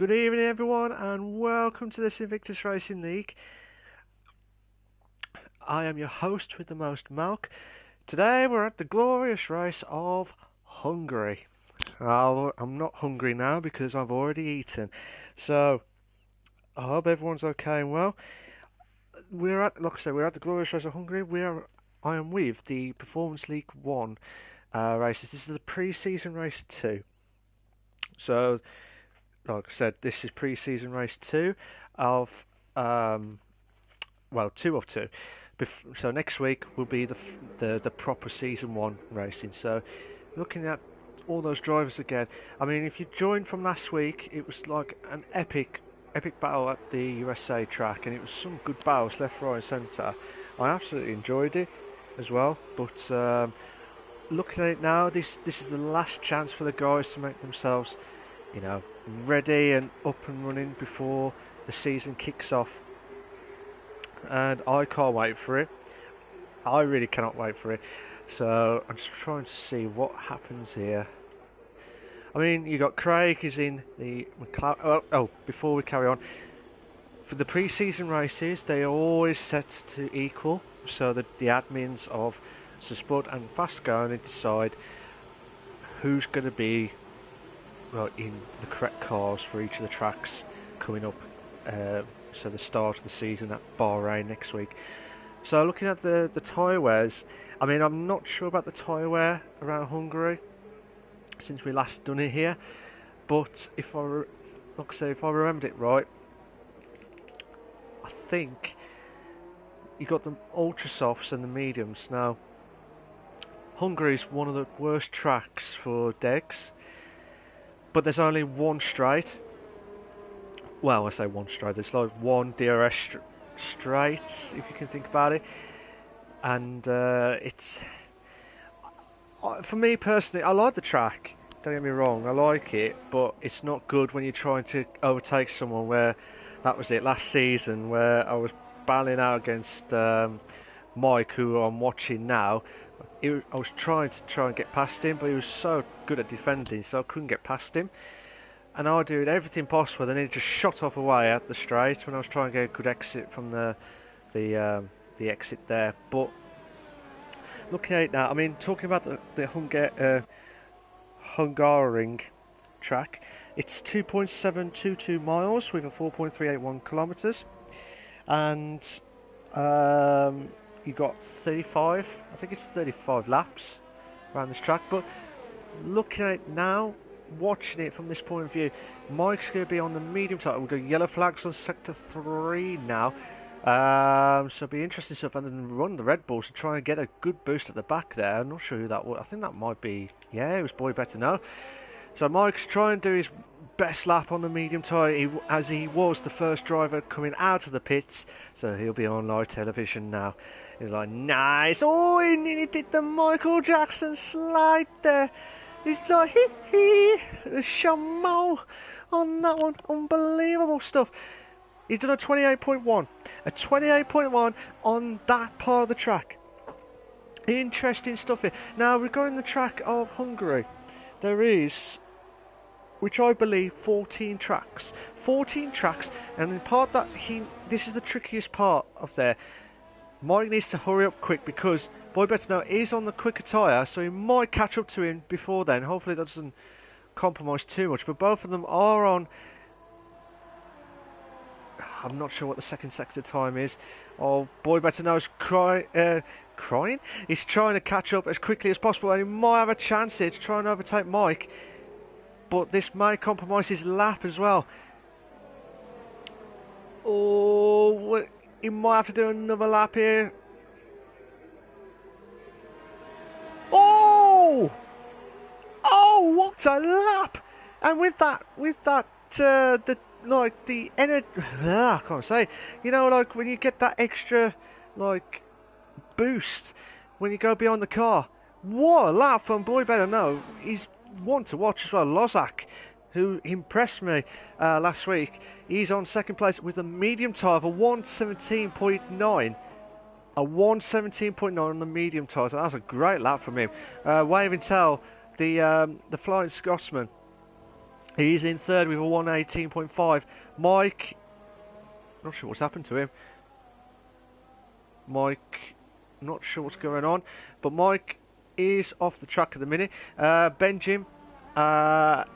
Good evening, everyone, and welcome to this Invictus Racing League. I am your host with the most milk. Today we're at the glorious race of Hungary. I'm not hungry now because I've already eaten. So, I hope everyone's okay and well. Like I said, we're at the glorious race of Hungary. I am with the Performance League 1 races. This is the pre-season race 2. So, like I said, this is pre-season race 2 of 2 of 2. So next week will be the proper season 1 racing. So looking at all those drivers again. I mean, if you joined from last week, it was like an epic battle at the USA track, and it was some good battles left, right, and centre. I absolutely enjoyed it as well. But looking at it now, this is the last chance for the guys to make themselves, ready and up and running before the season kicks off. And I can't wait for it. I really cannot wait for it. So I'm just trying to see what happens here. I mean, you got Craig is in the McLaren. Before we carry on, for the pre-season races, they are always set to equal. So that the admins of Sport and Fast go and they decide who's going to be in the correct cars for each of the tracks coming up. So the start of the season at Bahrain next week. So looking at the tyre wears, I mean, I'm not sure about the tyre wear around Hungary since we last done it here, but if I remembered it right, I think you got the ultra softs and the mediums. Now, Hungary is one of the worst tracks for degs, but there's only one straight. Well, I say one straight. There's like one DRS straight, if you can think about it, and it's for me personally. I like the track. Don't get me wrong. I like it, but it's not good when you're trying to overtake someone. Where that was it last season, where I was battling out against Mike, who I'm watching now. I was trying and get past him, but he was so good at defending, so I couldn't get past him. And I did everything possible, then he just shot off away at the straight when I was trying to get a good exit from the exit there. But looking at it now, I mean, talking about the Hungarian track, it's 2.722 miles with a 4.381 kilometres, and you got 35, I think it's 35 laps around this track. But looking at it now, watching it from this point of view, Mike's going to be on the medium tyre. We've got yellow flags on sector 3 now, so it'll be interesting stuff. And then run the Red Bulls to try and get a good boost at the back there. I'm not sure who that was. I think that might be, it was Boy Better Know. So Mike's trying to do his best lap on the medium tyre, as he was the first driver coming out of the pits, so he'll be on live television now. He's like, nice, oh, he nearly did the Michael Jackson slide there. He's like, hee, Shamo on that one. Unbelievable stuff. He's done a 28.1. A 28.1 on that part of the track. Interesting stuff here. Now, regarding the track of Hungary, there is, which I believe, 14 tracks. 14 tracks, and in part that this is the trickiest part of there. Mike needs to hurry up quick because Boy Better Know is on the quicker tyre, so he might catch up to him before then. Hopefully that doesn't compromise too much, but both of them are on, I'm not sure what the second sector time is. Oh, Boy Better Know's crying. He's trying to catch up as quickly as possible, and he might have a chance here to try and overtake Mike, but this may compromise his lap as well. Oh, he might have to do another lap here. Oh, what a lap! And with that, the energy, I can't say. Like when you get that extra, boost when you go beyond the car. What a lap from Boy Better Know. He's one to watch as well. Lozak, who impressed me last week. He's on second place with a medium tyre of a 117.9. A 117.9 on the medium tyre. So that's a great lap from him. Wave and tell the Flying Scotsman He's in third with a 118.5. Mike, not sure what's happened to him. Mike, not sure what's going on, but Mike is off the track at the minute. Benjim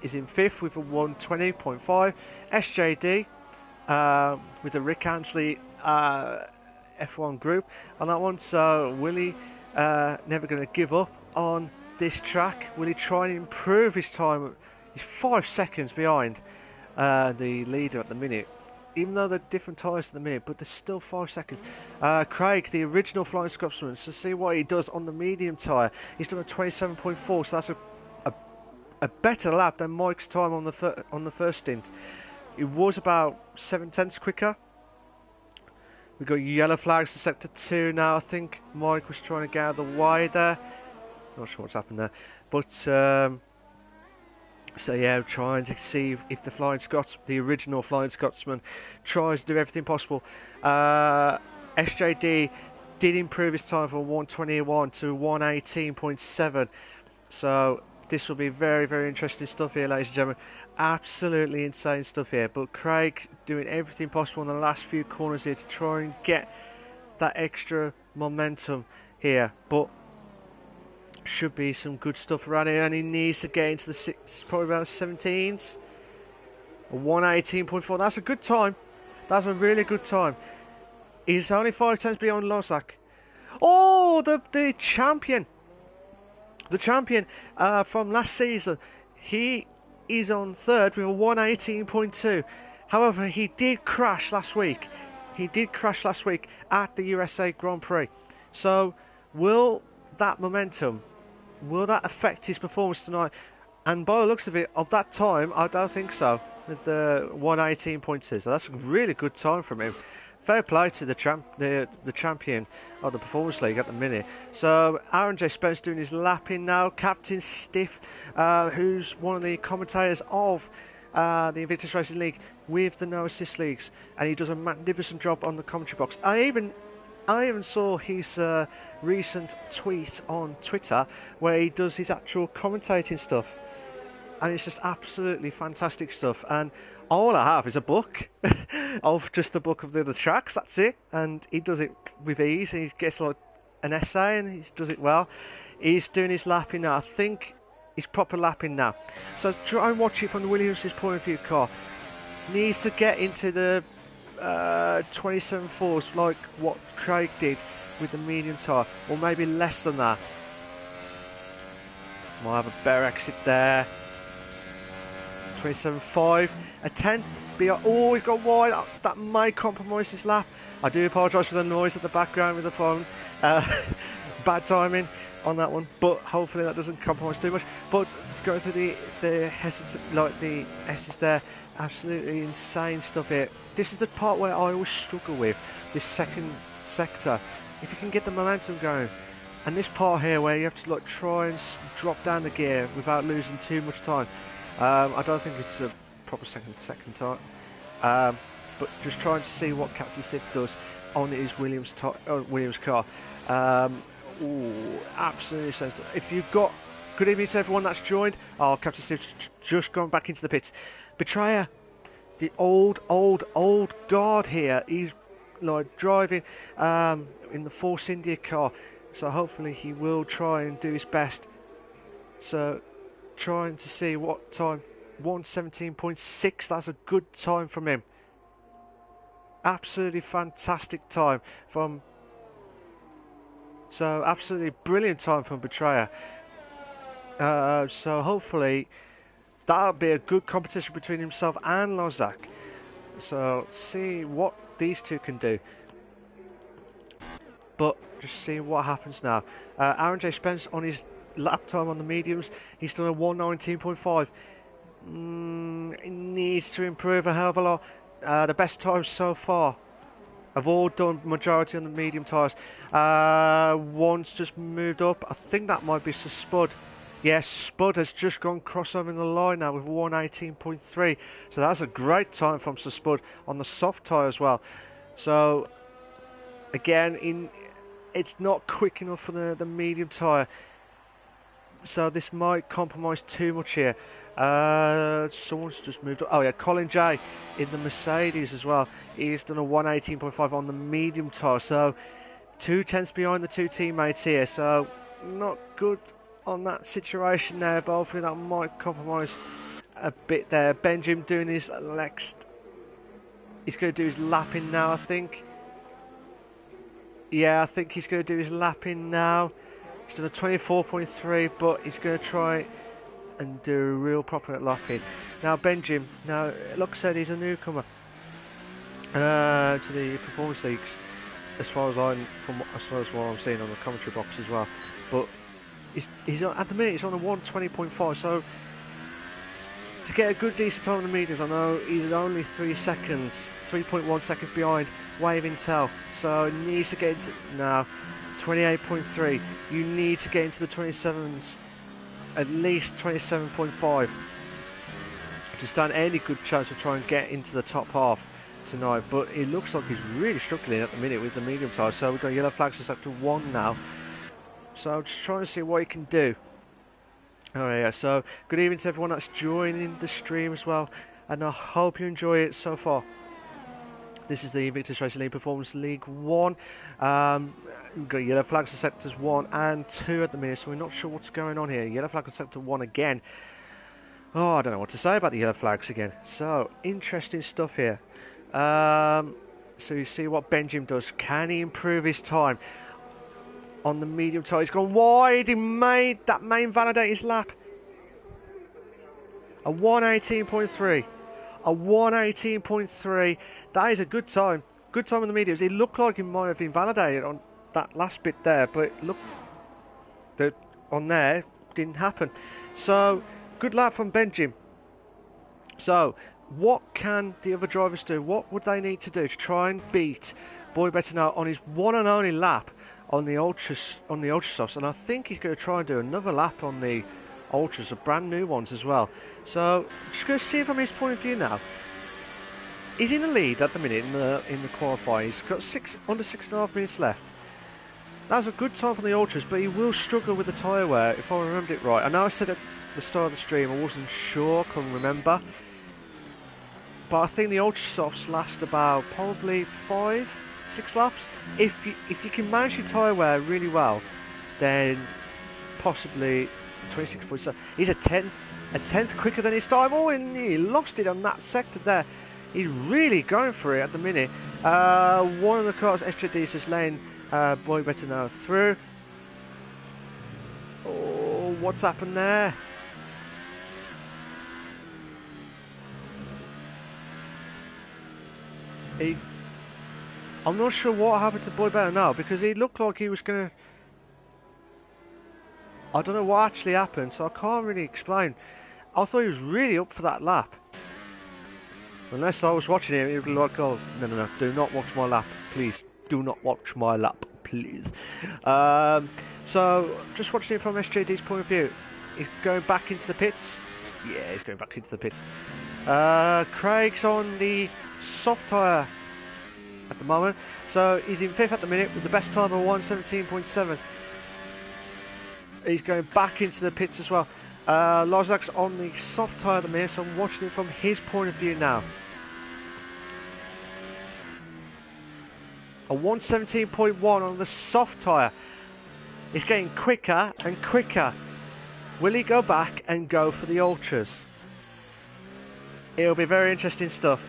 is in fifth with a 120.5. SJD with a Rick Ansley F1 group on that one. So Willie never going to give up on this track. Will he try and improve his time? He's 5 seconds behind the leader at the minute, even though they're different tyres at the minute, but there's still 5 seconds. Craig, the original Flying Scotsman, so see what he does on the medium tyre. He's done a 27.4, so that's a better lap than Mike's time on the first stint. It was about 7/10 quicker. We've got yellow flags to sector 2 now. I think Mike was trying to get out of the way there. Not sure what's happened there, but so yeah, trying to see if the original Flying Scotsman, tries to do everything possible. SJD did improve his time from 121 to 118.7. So this will be very, very interesting stuff here, ladies and gentlemen. Absolutely insane stuff here. But Craig doing everything possible in the last few corners here to try and get that extra momentum here. But should be some good stuff around here, and he needs to get into the probably about 17s. 118.4. That's a good time. That's a really good time. He's only 5/10 beyond Lozak. Oh, the champion. The champion from last season. He is on third with a 118.2. However, he did crash last week. He did crash last week at the USA Grand Prix. So, will that momentum, will that affect his performance tonight? And by the looks of it, of that time, I don't think so. With the 118.2, so that's a really good time from him. Fair play to the champion of the Performance League at the minute. So Aaron J. Spence doing his lapping now. Captain Stiff, who's one of the commentators of the Invictus Racing League with the No Assist Leagues, and he does a magnificent job on the commentary box. I even saw his recent tweet on Twitter where he does his actual commentating stuff, and it's just absolutely fantastic stuff. And all I have is a book of just the book of the other tracks. That's it, and he does it with ease. He gets like an essay, and he does it well. He's doing his lapping now. I think he's proper lapping now. So try and watch it from the Williams' point of view. Car needs to get into the 27.4s like what Craig did with the medium tyre, or maybe less than that. Might have a better exit there. 27.5, a tenth. Oh, he's got wide. That may compromise his lap. I do apologise for the noise at the background with the phone. Bad timing on that one, but hopefully that doesn't compromise too much. But going through the hesitant, like the S's there, absolutely insane stuff here. This is the part where I always struggle with this second sector. If you can get the momentum going, and this part here where you have to like try and drop down the gear without losing too much time. I don't think it's a proper second time, but just trying to see what Captain Stiff does on his Williams car. Ooh, absolutely sensitive. If you've got, good evening to everyone that's joined. Oh, Captain Stiff's just gone back into the pits. Betrayer, the old guard here. He's like driving in the Force India car, so hopefully he will try and do his best. So trying to see what time. 117.6. That's a good time from him. Absolutely fantastic time from. So absolutely brilliant time from Betrayer. So hopefully that'll be a good competition between himself and Lozak. So see what these two can do. But just see what happens now. Aaron J. Spence on his lap time on the mediums, he's done a 119.5. He needs to improve a hell of a lot. The best times so far have all done majority on the medium tyres. One's just moved up. I think that might be Sir Spud. Yes, Spud has just gone crossover in the line now with 118.3. So that's a great time from Sir Spud on the soft tyre as well. So again, it's not quick enough for the medium tyre. So this might compromise too much here. Someone's just moved up. Oh yeah, Colin J in the Mercedes as well. He's done a 118.5 on the medium tyre, so 2 tenths behind the two teammates here. So not good on that situation there, but hopefully that might compromise a bit there. Benjamin doing his next. He's going to do his lapping now, I think. Yeah, I think he's going to do his lapping now. He's done a 24.3, but he's going to try and do a real proper lapping. Now Benjamin, now like I said, he's a newcomer to the performance leagues, as far as what I'm seeing on the commentary box as well. But he's on, at the minute he's on a 120.5, so to get a good decent time on the mediums, I know he's only 3.1 seconds behind Wave Intel, so he needs to get into now 28.3. You need to get into the 27s, at least 27.5 to stand any good chance to try and get into the top half tonight. But it looks like he's really struggling at the minute with the medium tyre, so we've got yellow flags just up to 1 now, so just trying to see what he can do. Alright, yeah, so good evening to everyone that's joining the stream as well, and I hope you enjoy it so far. This is the Invictus Racing League Performance League 1. We've got yellow flags for sectors 1 and 2 at the minute, so we're not sure what's going on here. Yellow flag on sector 1 again. Oh, I don't know what to say about the yellow flags again. So, interesting stuff here. So you see what Benjamin does. Can he improve his time on the medium tyre? He's gone wide. He made that main validate his lap. A 118.3. A 118.3. That is a good time. Good time on the mediums. It looked like he might have been validated on that last bit there, but look, that on there didn't happen. So good lap from Benjamin. So what can the other drivers do? What would they need to do to try and beat Boy Better Now on his one and only lap on the Ultras, on the Ultra Softs? And I think he's going to try and do another lap on the Ultras, the brand new ones as well. So just going to see from his point of view now. He's in the lead at the minute in the qualifying. He's got under 6.5 minutes left. That's a good time for the Ultras, but he will struggle with the tyre wear, if I remember it right. I know I said at the start of the stream I wasn't sure, couldn't remember. But I think the Ultra Softs last about probably 5-6 laps. If you can manage your tyre wear really well, then possibly 26.7. He's a tenth quicker than his time. Oh, and he lost it on that sector there. He's really going for it at the minute. One of the cars, SJD, is just laying Boy Better Now through. Oh, what's happened there? I'm not sure what happened to Boy Better Now, because he looked like he was going to... I don't know what actually happened, so I can't really explain. I thought he was really up for that lap. Unless I was watching him, he'd be like, oh, no, do not watch my lap, please. Do not watch my lap, please. So, just watching it from SJD's point of view. He's going back into the pits. Yeah, he's going back into the pits. Craig's on the soft tyre at the moment. So, he's in 5th at the minute with the best time of 1:17.7. He's going back into the pits as well. Lozak's on the soft tyre at the minute, so I'm watching it from his point of view now. A 1:17.1 on the soft tyre. He's getting quicker and quicker. Will he go back and go for the Ultras? It'll be very interesting stuff.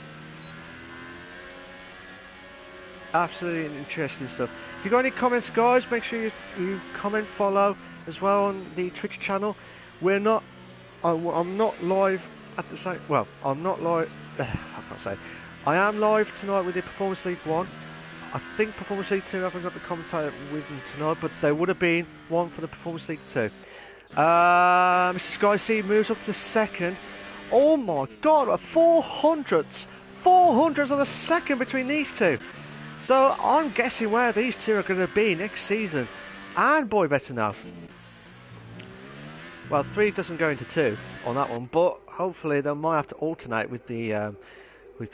Absolutely interesting stuff. If you've got any comments, guys, make sure you comment, follow as well on the Twitch channel. We're not... I'm not live at the same... Well, I'm not live... I can't say. I am live tonight with the Performance League 1. I think Performance League 2, I haven't got the commentator with them tonight, but there would have been one for the Performance League 2. Mr. Sky C moves up to 2nd. Oh my god, a 400ths. 400ths of a second between these two. So I'm guessing where these two are going to be next season. And Boy Better Now. Well, 3 doesn't go into 2 on that one, but hopefully they might have to alternate with the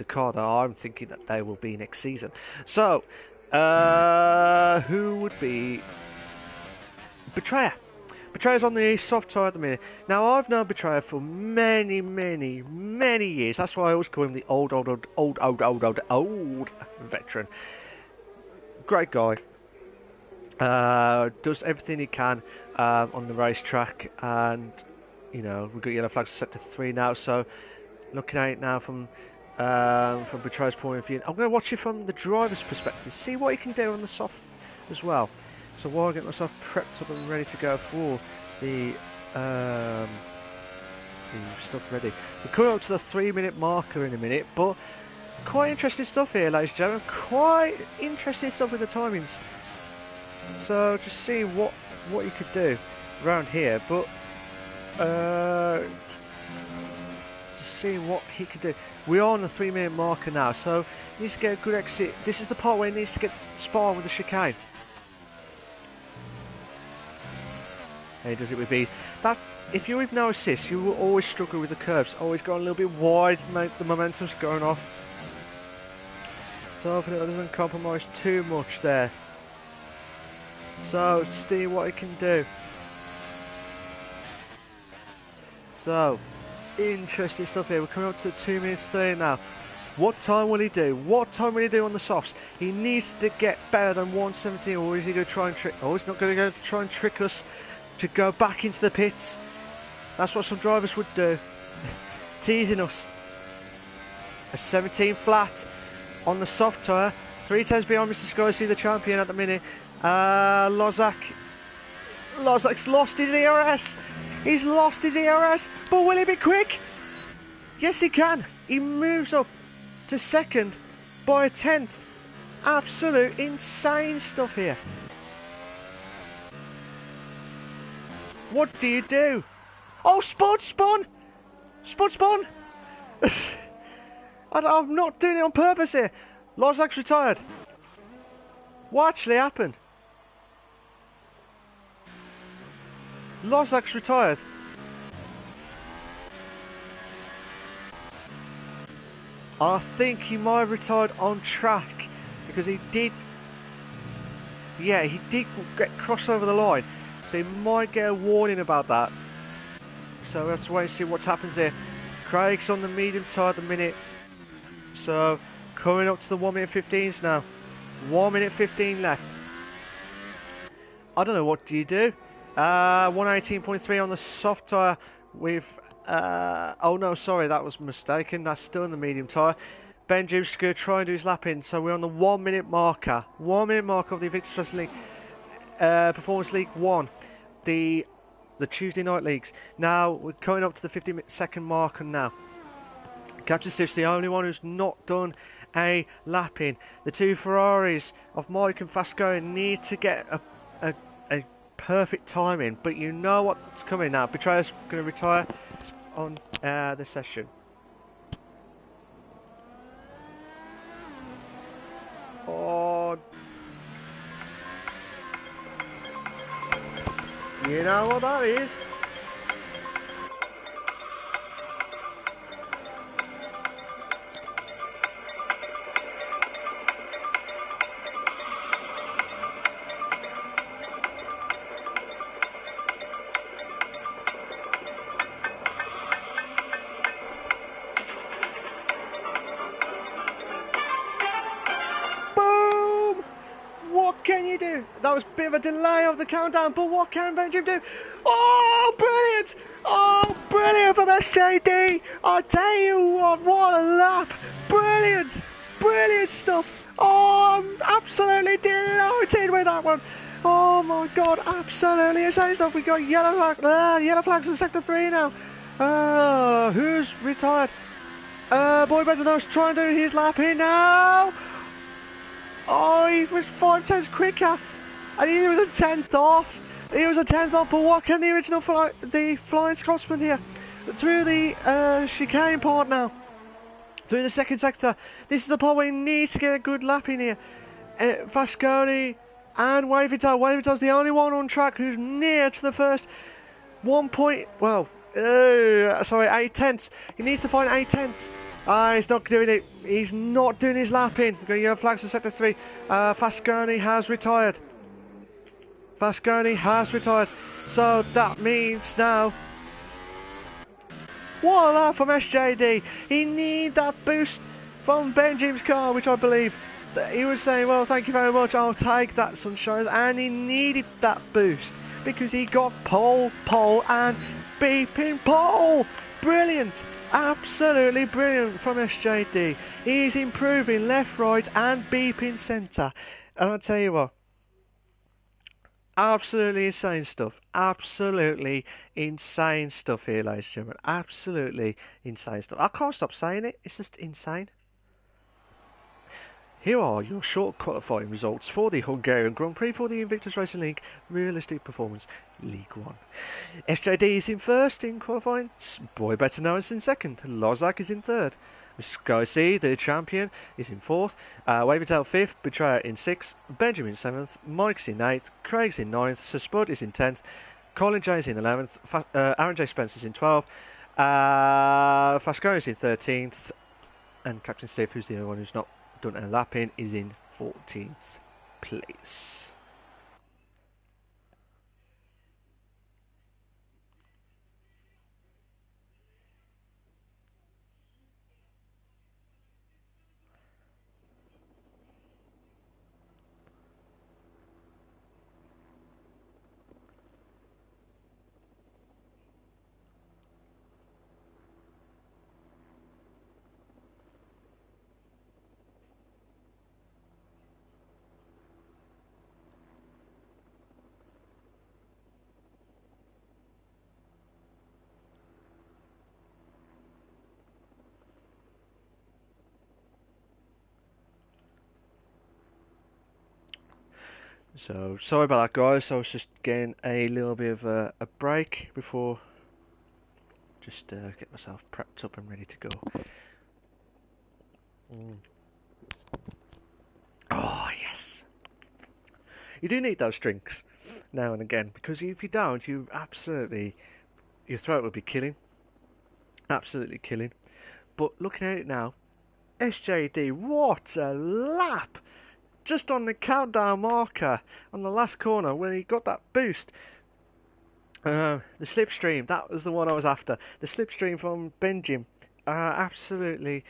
car that I'm thinking that they will be next season. So, who would be Betrayer? Betrayer's on the soft tyre at the minute. Now, I've known Betrayer for many, many, many years. That's why I always call him the old veteran. Great guy. Does everything he can on the racetrack, and you know, we've got yellow flags set to 3 now. So looking at it now from Betrayer's point of view, I'm going to watch it from the driver's perspective, see what he can do on the soft as well. So while I get myself prepped up and ready to go for the stuff ready, we're coming up to the 3-minute marker in a minute, but quite interesting stuff here, ladies and gentlemen. Quite interesting stuff with the timings. So just see what you could do around here, but just see what he could do. We are on the 3-minute marker now, so he needs to get a good exit. This is the part where he needs to get spar with the chicane. And he does it with ease. That, if you're with no assist, you will always struggle with the curves. Always going a little bit wide, make the momentum's going off. So hopefully it doesn't compromise too much there. So see what he can do. So interesting stuff here. We're coming up to the 2 minutes 30 now. What time will he do? What time will he do on the softs? He needs to get better than 1:17, or is he going to try and trick? Oh, he's not going to go try and trick us to go back into the pits. That's what some drivers would do. Teasing us. A 17 flat on the soft tyre. 3 tenths behind Mr. Scorsese, the champion at the minute. Lozak's lost his ERS. He's lost his ERS, but will he be quick? Yes, he can. He moves up to second by a 10th. Absolute insane stuff here. What do you do? Oh, spun! I'm not doing it on purpose here. Lozak's retired. What actually happened? Lozak's retired. I think he might have retired on track, because he did. Yeah, he did get crossed over the line, so he might get a warning about that. So we have to wait and see what happens here. Craig's on the medium tyre at the minute, so coming up to the 1 minute 15s now. 1 minute 15 left. I don't know, what do you do? 118.3 on the soft tyre with oh no, sorry, that was mistaken. That's still in the medium tyre. Benji's going to try and do his lap in, so we're on the 1 minute marker. 1 minute marker of the Invictus Wrestling League, Performance League 1, the Tuesday night leagues. Now we're coming up to the 50-second marker now. Captain Stiff's the only one who's not done a lap in. The 2 Ferraris of Mike and Fasco need to get a perfect timing, but you know what's coming now. Betrayer's going to retire on the session. Oh, you know what that is. That was a bit of a delay of the countdown, but what can Benjamin do? Oh, brilliant! Oh, brilliant from SJD! I tell you what a lap! Brilliant! Brilliant stuff! Oh, I'm absolutely delighted with that one! Oh my god, absolutely insane stuff! We got yellow flags in sector 3 now. Who's retired? Boy Better Knows trying to do his lap in now! Oh, he was 5 tenths quicker! And he was a 10th off. He was a 10th off, but what can the original the Flying Scotsman here? Through the chicane part now. Through the second sector. This is the part where he needs to get a good lap in here. Fasconi and Wavertel. Wavertel's the only one on track who's near to the first 8 tenths. He needs to find 8 tenths. He's not doing it. He's not doing his lap in. We're going to yellow flags for sector 3. Fasconi has retired. Fasconi has retired. So that means now... What a lap from SJD. He needed that boost from Benjamin's car, which I believe that he was saying, well, thank you very much, I'll take that, Sunshine. And he needed that boost because he got pole, and beeping pole. Brilliant. Absolutely brilliant from SJD. He's improving left, right and beeping centre. And I'll tell you what, absolutely insane stuff. Absolutely insane stuff here, ladies and gentlemen. Absolutely insane stuff. I can't stop saying it. It's just insane. Here are your short qualifying results for the Hungarian Grand Prix for the Invictus Racing League Realistic Performance League 1. SJD is in first in qualifying, Boy Better Known is in second, Lozak is in third, Sky C, the champion, is in fourth, Wavertail fifth, Betrayer in sixth, Benjamin seventh, Mike's in eighth, Craig's in ninth, Sir Spud is in 10th, Colin J's in 11th, Aaron J. Spencer's in 12th, Fasconi's in 13th, and Captain Steve, who's the only one who's not done a lap in, is in 14th place. So, sorry about that, guys. I was just getting a little bit of a break before just get myself prepped up and ready to go. Oh, yes. You do need those drinks now and again, because if you don't, your throat will be killing. Absolutely killing. But looking at it now, SJD, what a lap! Just on the countdown marker on the last corner when he got that boost. The slipstream, that was the one I was after. The slipstream from Benjamin. Absolutely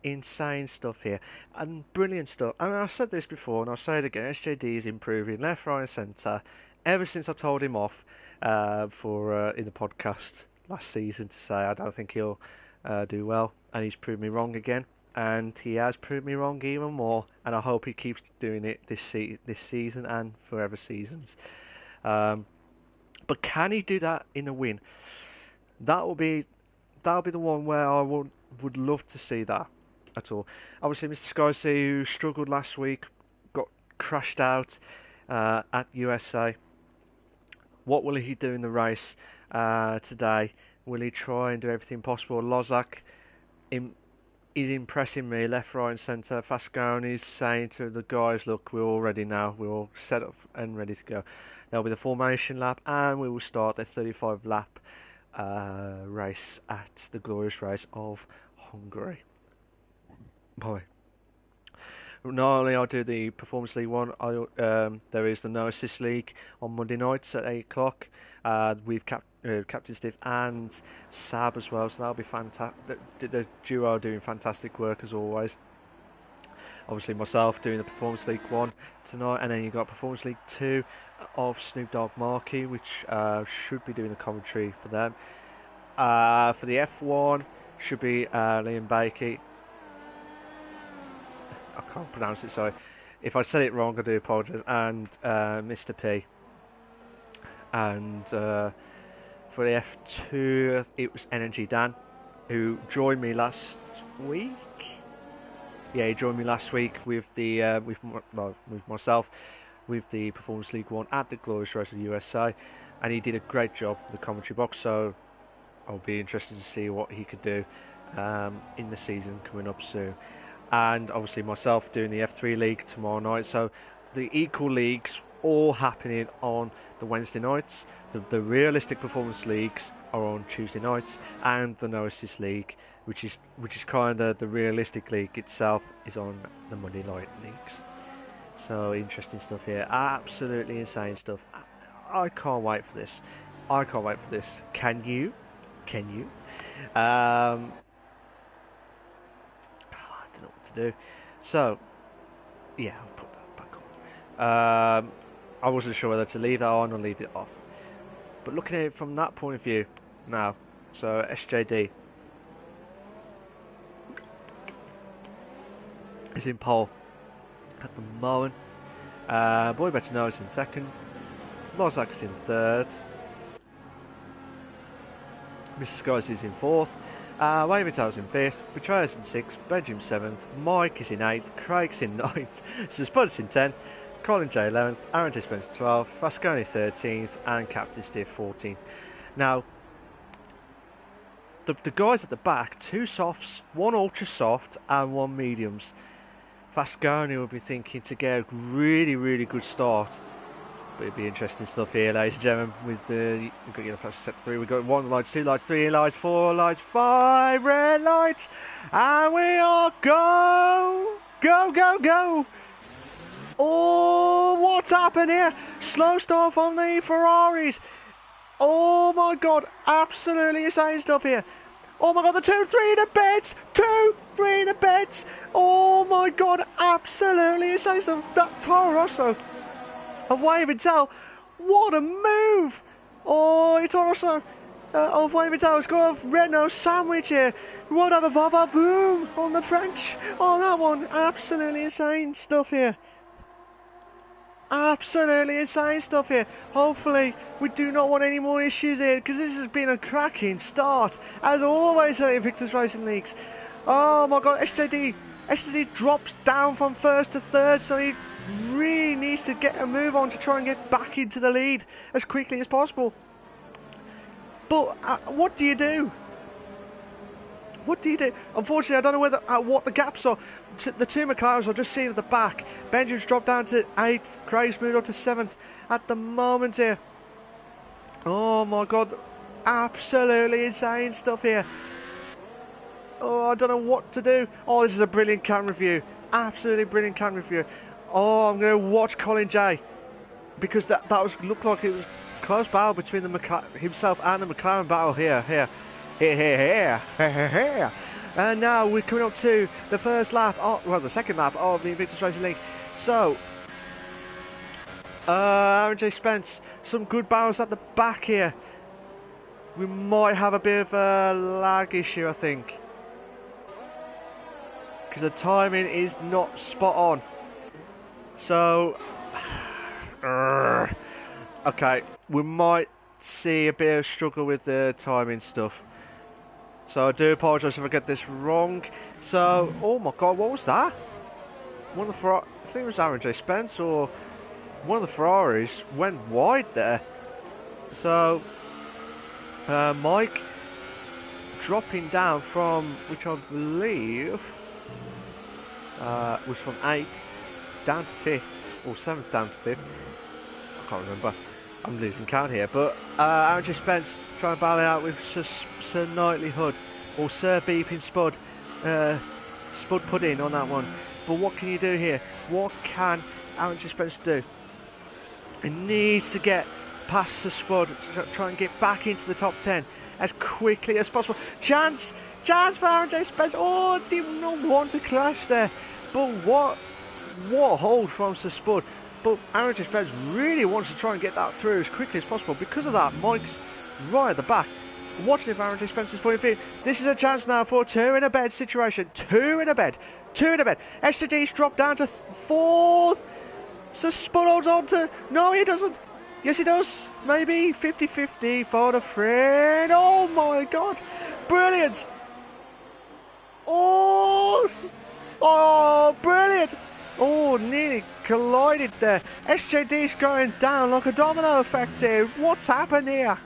insane stuff here. And brilliant stuff. I mean, I've said this before and I'll say it again. SJD is improving left, right and centre ever since I told him off in the podcast last season to say I don't think he'll do well. And he's proved me wrong again. And he has proved me wrong even more, and I hope he keeps doing it this season and forever seasons. But can he do that in a win? That'll be the one where I would love to see that at all. Obviously, Mr. Skyse, who struggled last week, got crashed out at USA. What will he do in the race today? Will he try and do everything possible? Lozak is impressing me left, right and centre. Fasconi's saying to the guys, look, we're all ready now. We're all set up and ready to go. There'll be the formation lap and we will start the 35 lap race at the glorious race of Hungary. Boy. Not only I do the Performance League 1, there is the No Assist League on Monday nights at 8 o'clock. We've Captain Steve and Sab as well, so that'll be fantastic. The duo are doing fantastic work as always. Obviously myself doing the Performance League 1 tonight, and then you've got Performance League 2 of Snoop Dogg Markey, which should be doing the commentary for them. For the F1 should be Liam Bakey. I can't pronounce it, sorry. If I said it wrong, I do apologise. And Mr. P. And for the F2, it was Energy Dan, who joined me last week. Yeah, he joined me last week with the with myself with the Performance League 1 at the Glorious Race of USA, and he did a great job with the commentary box. So I'll be interested to see what he could do in the season coming up soon. And obviously myself doing the F3 League tomorrow night. So the equal leagues all happening on the Wednesday nights. The realistic performance leagues are on Tuesday nights, and the No Assist League, which is kind of the realistic league itself, is on the Monday night leagues. So interesting stuff here. Absolutely insane stuff. I can't wait for this. I can't wait for this. Can you? Can you? I don't know what to do. So, yeah, I'll put that back on. I wasn't sure whether to leave that on or leave it off. But looking at it from that point of view, now, so SJD is in pole at the moment. Boy Better Know is in second. Lozak is in third. Mr. Skies is in fourth. Wavertown's in fifth. Betrayer's in sixth. Benjamin seventh. Mike is in eighth. Craig's in ninth. Spud's in 10th. Colin J 11th. Aaron J Spence 12th. Vasconi 13th. And Captain Stiff 14th. Now, the guys at the back, 2 softs, 1 ultra soft, and 1 mediums. Vasconi will be thinking to get a really, really good start. But it'll be interesting stuff here, ladies and gentlemen. With we've got yellow flash set 3, we've got 1 light, 2 lights, 3 lights, 4 lights, 5 red lights, and we are go, go, go, go. Oh, what's happened here? Slow start on the Ferraris. Oh my God, absolutely insane stuff here. Oh my God, the 2, 3 in the beds, 2, 3 in the beds. Oh my God, absolutely insane stuff. That Toro Rosso. A wave and tail. What a move! Oh, it's also of wave and tail. It's got a Renault sandwich here. What a va boom on the French. Oh, that one. Absolutely insane stuff here. Absolutely insane stuff here. Hopefully, we do not want any more issues here because this has been a cracking start. As always at Invictus Racing Leagues. Oh my God, SJD drops down from first to third, so he really needs to get a move on to try and get back into the lead as quickly as possible. But what do you do? What do you do? Unfortunately, I don't know whether what the gaps are. The 2 McLarens are just seen at the back. Benjamin's dropped down to 8th. Craig's moved up to 7th at the moment here. Oh my God, absolutely insane stuff here. Oh, I don't know what to do. Oh, this is a brilliant camera view. Absolutely brilliant camera view. Oh, I'm going to watch Colin J because that looked like it was close battle between himself and the McLaren battle here. And now we're coming up to the first lap, the second lap of the Invictus Racing League. So, Aaron J Spence, some good battles at the back here. We might have a bit of a lag issue, I think, because the timing is not spot on. So, okay, we might see a bit of struggle with the timing stuff. So I do apologise if I get this wrong. So, oh my God, what was that? I think it was Aaron J Spence or one of the Ferraris went wide there. So, Mike dropping down from, which I believe was from 8th down to 5th, or 7th down to 5th. I can't remember. I'm losing count here. But Aaron J Spence trying to battle it out with Sir Knightley Hood, or Sir Beeping Spud. Spud Pudding on that one. But what can you do here? What can Aaron J Spence do? He needs to get past Sir Spud to try and get back into the top 10 as quickly as possible. Chance for Aaron J Spence. Oh, did not want to clash there. But what a hold from Sir Spud. But Aaron J Spence really wants to try and get that through as quickly as possible. Because of that, Mike's right at the back. Watching if Aaron J Spence's point of view. This is a chance now for a 2 in a bed situation. 2 in a bed. SJD's dropped down to 4th. So Spud holds on to... No, he doesn't. Yes, he does. Maybe 50-50 for the friend. Oh, my God. Brilliant. Oh, brilliant. Oh, nearly collided there. SJD's going down like a domino effect here. What's happened here?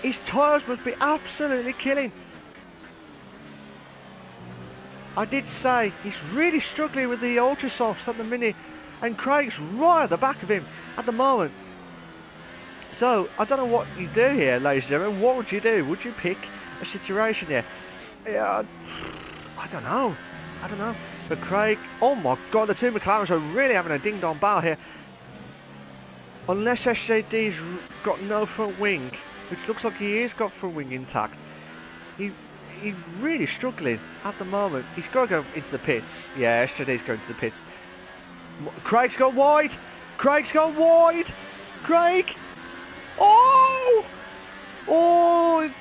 His tyres must be absolutely killing. I did say he's really struggling with the ultra softs at the minute, and Craig's right at the back of him at the moment. So I don't know what you do here, ladies and gentlemen. What would you do? Would you pick a situation here? Yeah, I don't know. But Craig, oh my God, the two McLarens are really having a ding-dong battle here. Unless SJD's got no front wing, which looks like he is got front wing intact. He's really struggling at the moment. He's got to go into the pits. Yeah, SJD's going to the pits. Craig's gone wide. Craig's gone wide. Craig. Oh! Oh!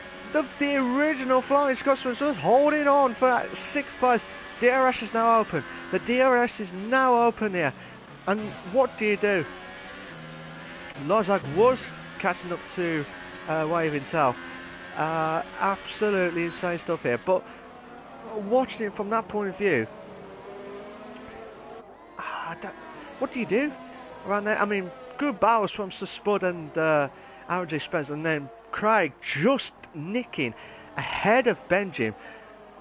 The original Flying Scotsman's just holding on for 6th place. DRS is now open. The DRS is now open here. And what do you do? Lozak was catching up to Waving Tail. Absolutely insane stuff here. But watching it from that point of view, what do you do around there? I mean, good battles from Sir Spud and RJ Spence, and then Craig just nicking ahead of Benjamin.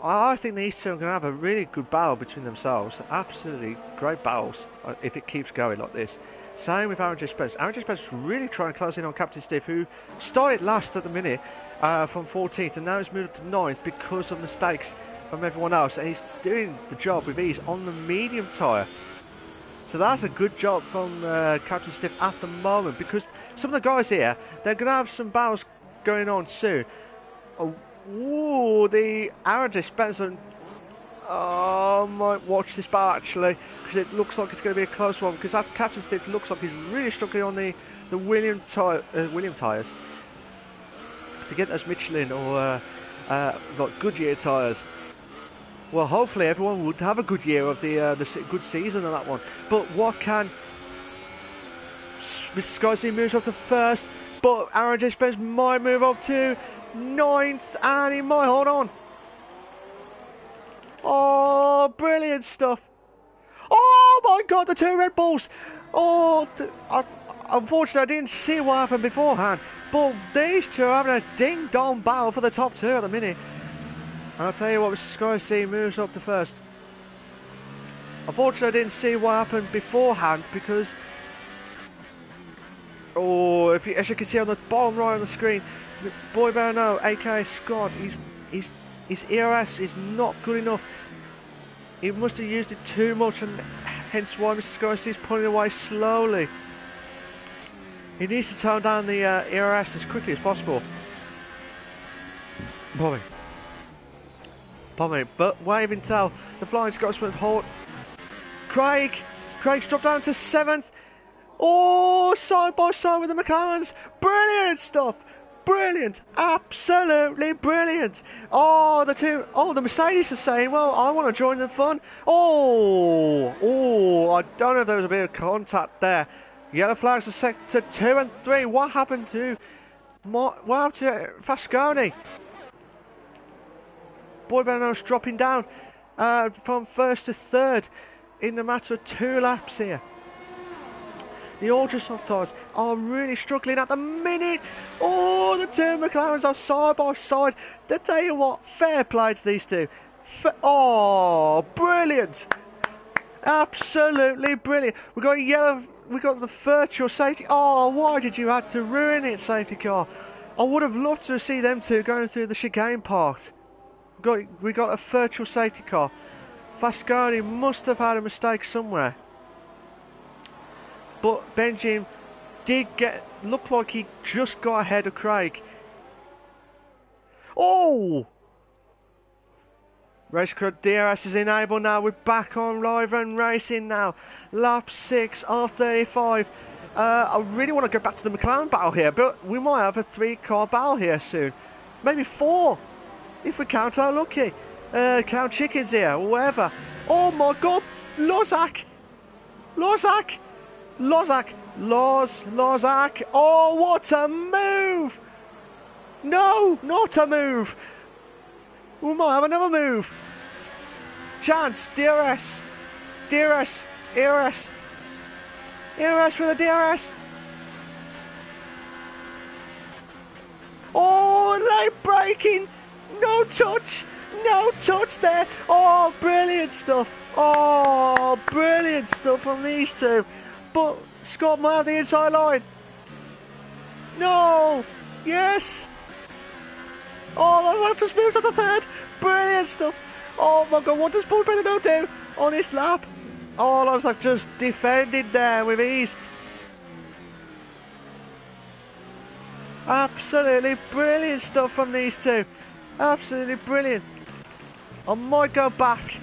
I think these two are going to have a really good battle between themselves. Absolutely great battles if it keeps going like this. Same with RJ Spence. RJ Spence is really trying to close in on Captain Steve, who started last at the minute from 14th, and now he's moved to 9th because of mistakes from everyone else, and he's doing the job with ease on the medium tyre. So that's a good job from Captain Steve at the moment, because some of the guys here, they're going to have some battles going on soon. Oh, the RJ Spence. I might watch this battle actually, because it looks like it's going to be a close one, because that Captain Steve looks like he's really struggling on the William tyres. Forget those Michelin or like Goodyear tyres. Well, hopefully everyone would have a good year of the good season on that one. But what can Mr. Scotsy moves up to 1st, but RJ Spence might move up to 9th, and he might hold on. Oh, brilliant stuff. Oh my God, the two Red Bulls. Oh, unfortunately I didn't see what happened beforehand, but these two are having a ding-dong battle for the top 2 at the minute. And I'll tell you what, Sky C moves up to 1st. Unfortunately I didn't see what happened beforehand, because as you can see on the bottom right of the screen, Boy Barano, aka Scott, his ERS is not good enough. He must have used it too much, and hence why Mr. Scorsese is pulling away slowly. He needs to tone down the ERS as quickly as possible. Bobby. But Waving Tail, the Flying Scotsman hold. Craig's dropped down to 7th. Oh, side by side with the McLarens. Brilliant stuff. Brilliant, absolutely brilliant. The Mercedes are saying, well, I want to join the fun. I don't know if there was a bit of contact there. Yellow flags are set to 2 and 3. What happened to Fasconi? Boy Benno's dropping down from 1st to 3rd in a matter of 2 laps here. The Ultrasoft tyres are really struggling at the minute. Oh, the two McLarens are side by side. I tell you what, fair play to these two. Brilliant. Absolutely brilliant. We got yellow. We got the virtual safety. Oh, why did you have to ruin it, safety car? I would have loved to see them two going through the chicane part. We got a virtual safety car. Fasconi must have had a mistake somewhere. But Benjamin did look like he just got ahead of Craig. Oh! Race crew DRS is enabled now. We're back on live and racing now. Lap 6 of 35. I really want to go back to the McLaren battle here, but we might have a 3-car battle here soon. Maybe 4, if we count our lucky. Count chickens here, or whatever. Oh my God! Lozak! Oh, what a move! No, not a move. We might have another move. Chance, DRS, ERS with a DRS. Oh, late braking. No touch there. Oh, brilliant stuff. Oh, brilliant stuff from these two. But Scott might have the inside line. No. Yes. Oh, that just moved up to 3rd. Brilliant stuff. Oh my God, what does Paul Benino do? on this lap. Oh, I was like just defended there with ease. Absolutely brilliant stuff from these two. Absolutely brilliant. I might go back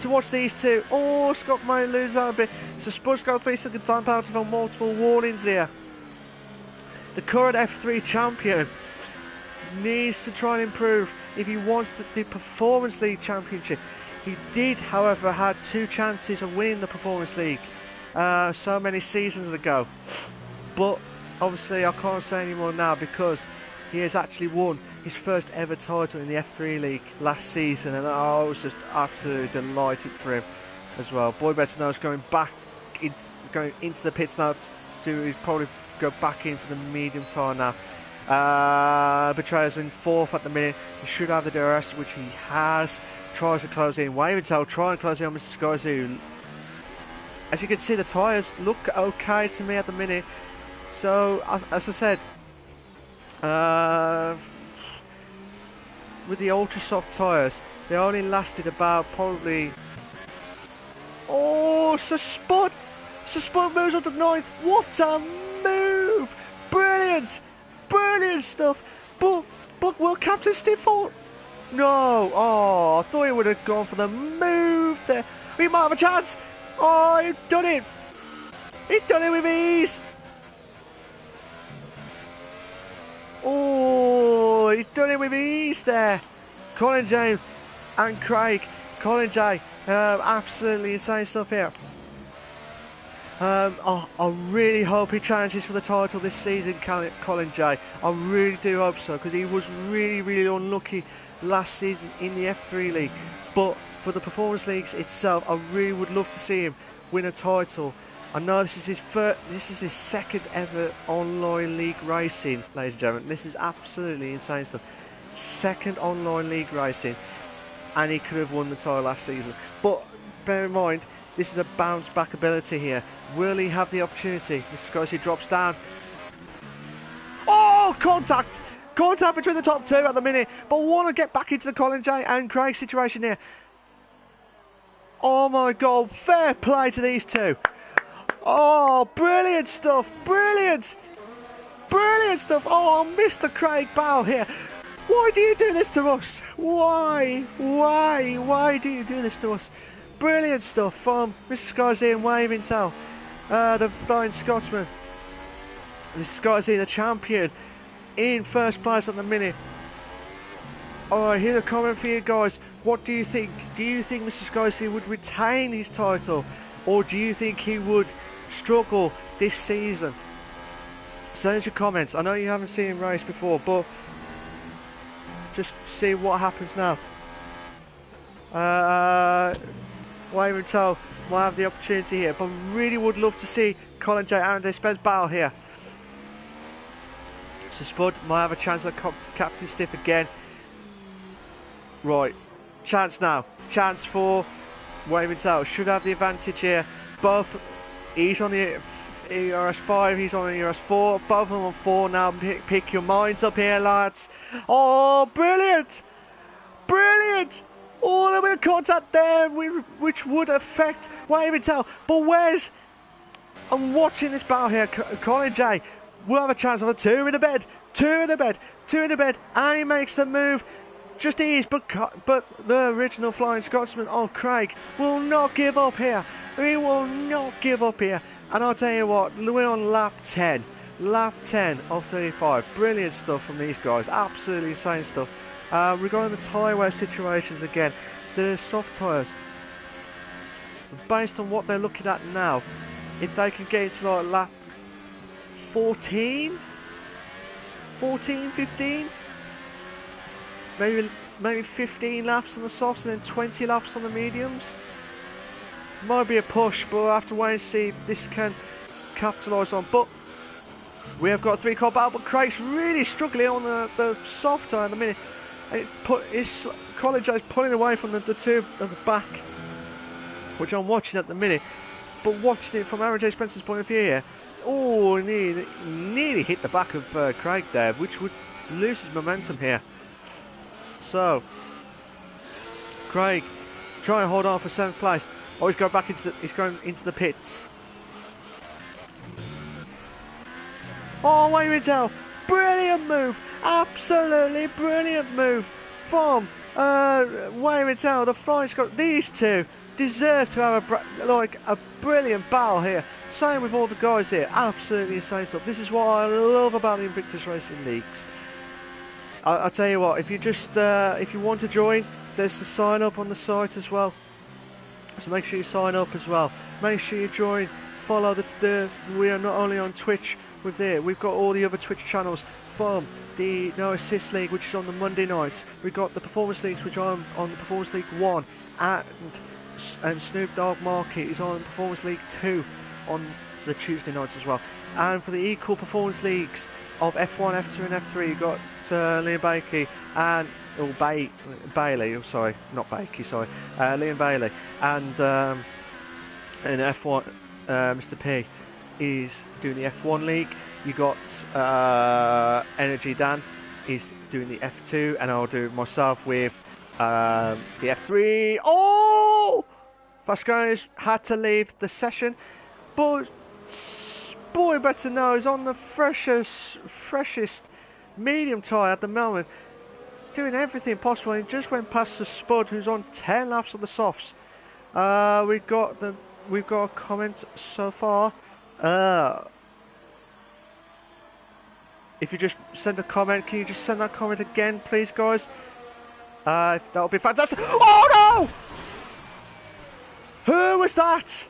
to watch these two. Oh, Scott might lose out a bit. So Spud's got 3-second time penalty for multiple warnings here. The current F3 champion needs to try and improve if he wants the Performance League Championship. He did, however, had 2 chances of winning the Performance League so many seasons ago. But obviously I can't say anymore now because he has actually won his first ever title in the F3 League last season, and I was just absolutely delighted for him as well. Boy Better Knows going into the pits now to probably go back in for the medium tire now. Betrayer's in 4th at the minute. He should have the DRS, which he has. Tries to close in. Wave and tail, try and close in on Mr. Skyzoo. As you can see, the tyres look okay to me at the minute. So, as I said, with the ultra soft tyres, they only lasted about probably... Oh, so Spud moves on to 9th. What a move! Brilliant! Brilliant stuff! But will Captain Steve fall? No! Oh, I thought he would have gone for the move there. We might have a chance! Oh, he's done it! He's done it with ease! Oh, he's done it with ease there. Colin J and Craig. Colin J, absolutely insane stuff here. I really hope he challenges for the title this season, Colin J. I really do hope so, because he was really unlucky last season in the F3 League. But for the Performance Leagues itself, I really would love to see him win a title. I know this is his second ever online league racing, ladies and gentlemen. This is absolutely insane stuff. Second online league racing, and he could have won the title last season. But bear in mind, this is a bounce back ability here. Will he have the opportunity? Mr. Scorsese drops down. Oh, contact! Contact between the top 2 at the minute. But want to get back into the Colin J and Craig situation here. Oh my God, fair play to these two. Oh, brilliant stuff, brilliant. Brilliant stuff. Oh, Mr. Craig Bow here. Why do you do this to us? Why do you do this to us? Brilliant stuff from Mr. Scorsese and Waving Tail, the Flying Scotsman. Mr. Scorsese, the champion, in first place at the minute. Alright, here's a comment for you guys. What do you think? Do you think Mr. Scorsese would retain his title, or do you think he would struggle this season? Send us your comments. I know you haven't seen him race before, but just see what happens now. Wave and Toe might have the opportunity here, but really would love to see Colin J. Aaron Spence battle here. So Spud might have a chance at Captain Stiff again. Right, chance now. Chance for Wave and Toe. Should have the advantage here. Both, he's on the ERS 5, he's on the ERS 4. Both of them on 4 now. Pick your minds up here, lads. Oh, brilliant! Brilliant! Oh, a little bit of contact there, which would affect Wave and Tail. But where's... I'm watching this battle here. Colin J will have a chance of a 2 in the bed. 2 in the bed. 2 in the bed. And he makes the move. Just ease. But the original Flying Scotsman, oh, Craig, will not give up here. He will not give up here. And I'll tell you what, we're on lap 10. Lap 10 of 35. Brilliant stuff from these guys. Absolutely insane stuff. Regarding the tyre wear situations again, the soft tyres, based on what they're looking at now, if they can get into like lap 14, 15, maybe 15 laps on the softs and then 20 laps on the mediums, might be a push, but we'll have to wait and see if this can capitalise on. But we have got a 3-car battle, but Craig's really struggling on the soft tyre at the minute. Colin J is pulling away from the 2 at the back, which I'm watching at the minute. But watching it from Aaron J. Spencer's point of view here, oh, nearly hit the back of Craig there, which would lose his momentum here. So, Craig trying to hold on for 7th place. Oh, he's going back into the. He's going into the pits. Oh, wait a minute! Brilliant move! Absolutely brilliant move from Wayne Mattel. The Flying Scot. These two deserve to have a brilliant battle here. Same with all the guys here. Absolutely insane stuff. This is what I love about the Invictus Racing Leagues. I'll tell you what. If you just if you want to join, there's the sign up on the site as well. So make sure you sign up as well. Make sure you join. Follow the. We are not only on Twitch. We've got all the other Twitch channels from the No Assist League, which is on the Monday nights. We've got the Performance Leagues, which are on the Performance League 1, and Snoop Dogg Market is on Performance League 2 on the Tuesday nights as well. And for the equal Performance Leagues of F1, F2 and F3, you've got Liam Bakey and Bailey, oh, sorry, not Bakey, sorry, Liam Bailey, and in F1, Mr. P is doing the F1 league. You got Energy Dan is doing the F2, and I'll do myself with the F3. Oh! Vasconis had to leave the session, but boy better know is on the freshest medium tyre at the moment, doing everything possible. He just went past the Spud, who's on 10 laps of the softs. We've got a comment so far. If you just send a comment, can you just send that comment again, please, guys? That'll be fantastic. Oh no! Who was that?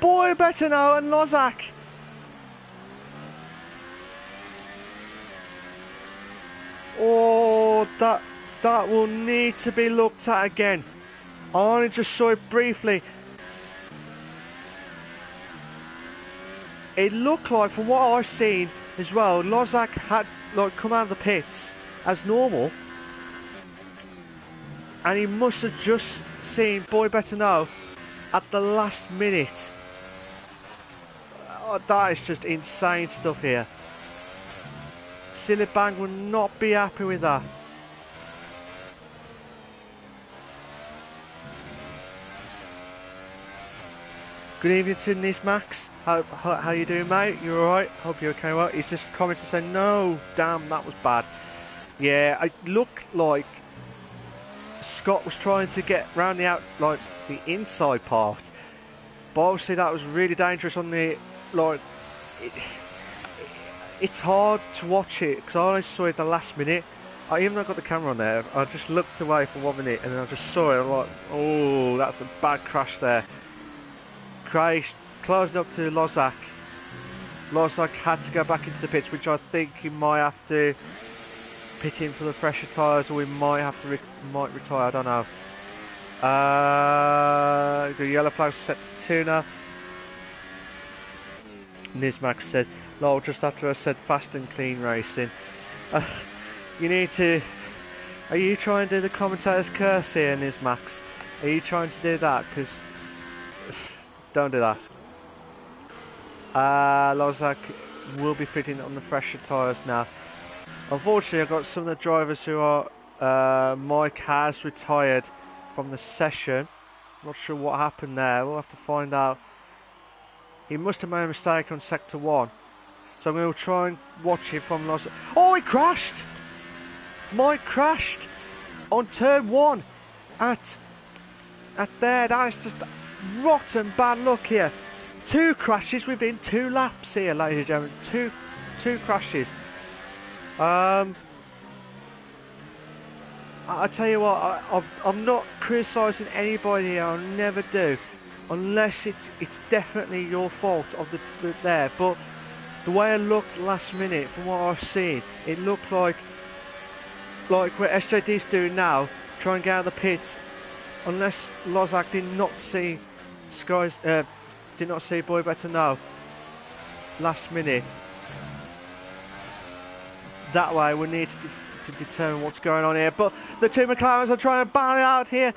Boy better know and Lozak. Oh, that will need to be looked at again. I only just saw it briefly. It looked like, from what I've seen as well, Lozak had come out of the pits as normal, and he must have just seen Boy Better Know at the last minute. Oh, that is just insane stuff here. Silly Bang will not be happy with that. Good evening to Nis Max. How you doing, mate? You alright? Hope you're okay. Well, he's just commented saying, no, damn, that was bad. Yeah, it looked like Scott was trying to get round the inside part, but obviously that was really dangerous on the it's hard to watch it because I only saw it the last minute. Even though I got the camera on there, I just looked away for 1 minute and then I just saw it. I'm like, oh, that's a bad crash there. Christ. Closed up to Lozak. Lozak had to go back into the pits, which I think he might have to pit in for the fresher tyres, or we might have to retire. I don't know. The yellow flag set to 2 now. Nizmax said, "Lol, just after I said fast and clean racing." You need to. Are you trying to do the commentator's curse here, Nizmax? Are you trying to do that? Because don't do that. Lozak will be fitting on the fresher tyres now. Unfortunately, I've got some of the drivers who are... Mike has retired from the session. Not sure what happened there. We'll have to find out. He must have made a mistake on Sector 1. So I'm going to try and watch it from Lozak. Oh, he crashed! Mike crashed on turn 1 at there. That is just rotten bad luck here. 2 crashes within 2 laps here, ladies and gentlemen. Two crashes. I tell you what, I'm not criticising anybody here. I'll never do, unless it's definitely your fault of the there. But the way it looked last minute, from what I've seen, it looked like what SJD's doing now, try and get out of the pits. Unless Lozak did not see did not see Boy Better Know last minute. That way we need to determine what's going on here. But the 2 McLarens are trying to battle it out here.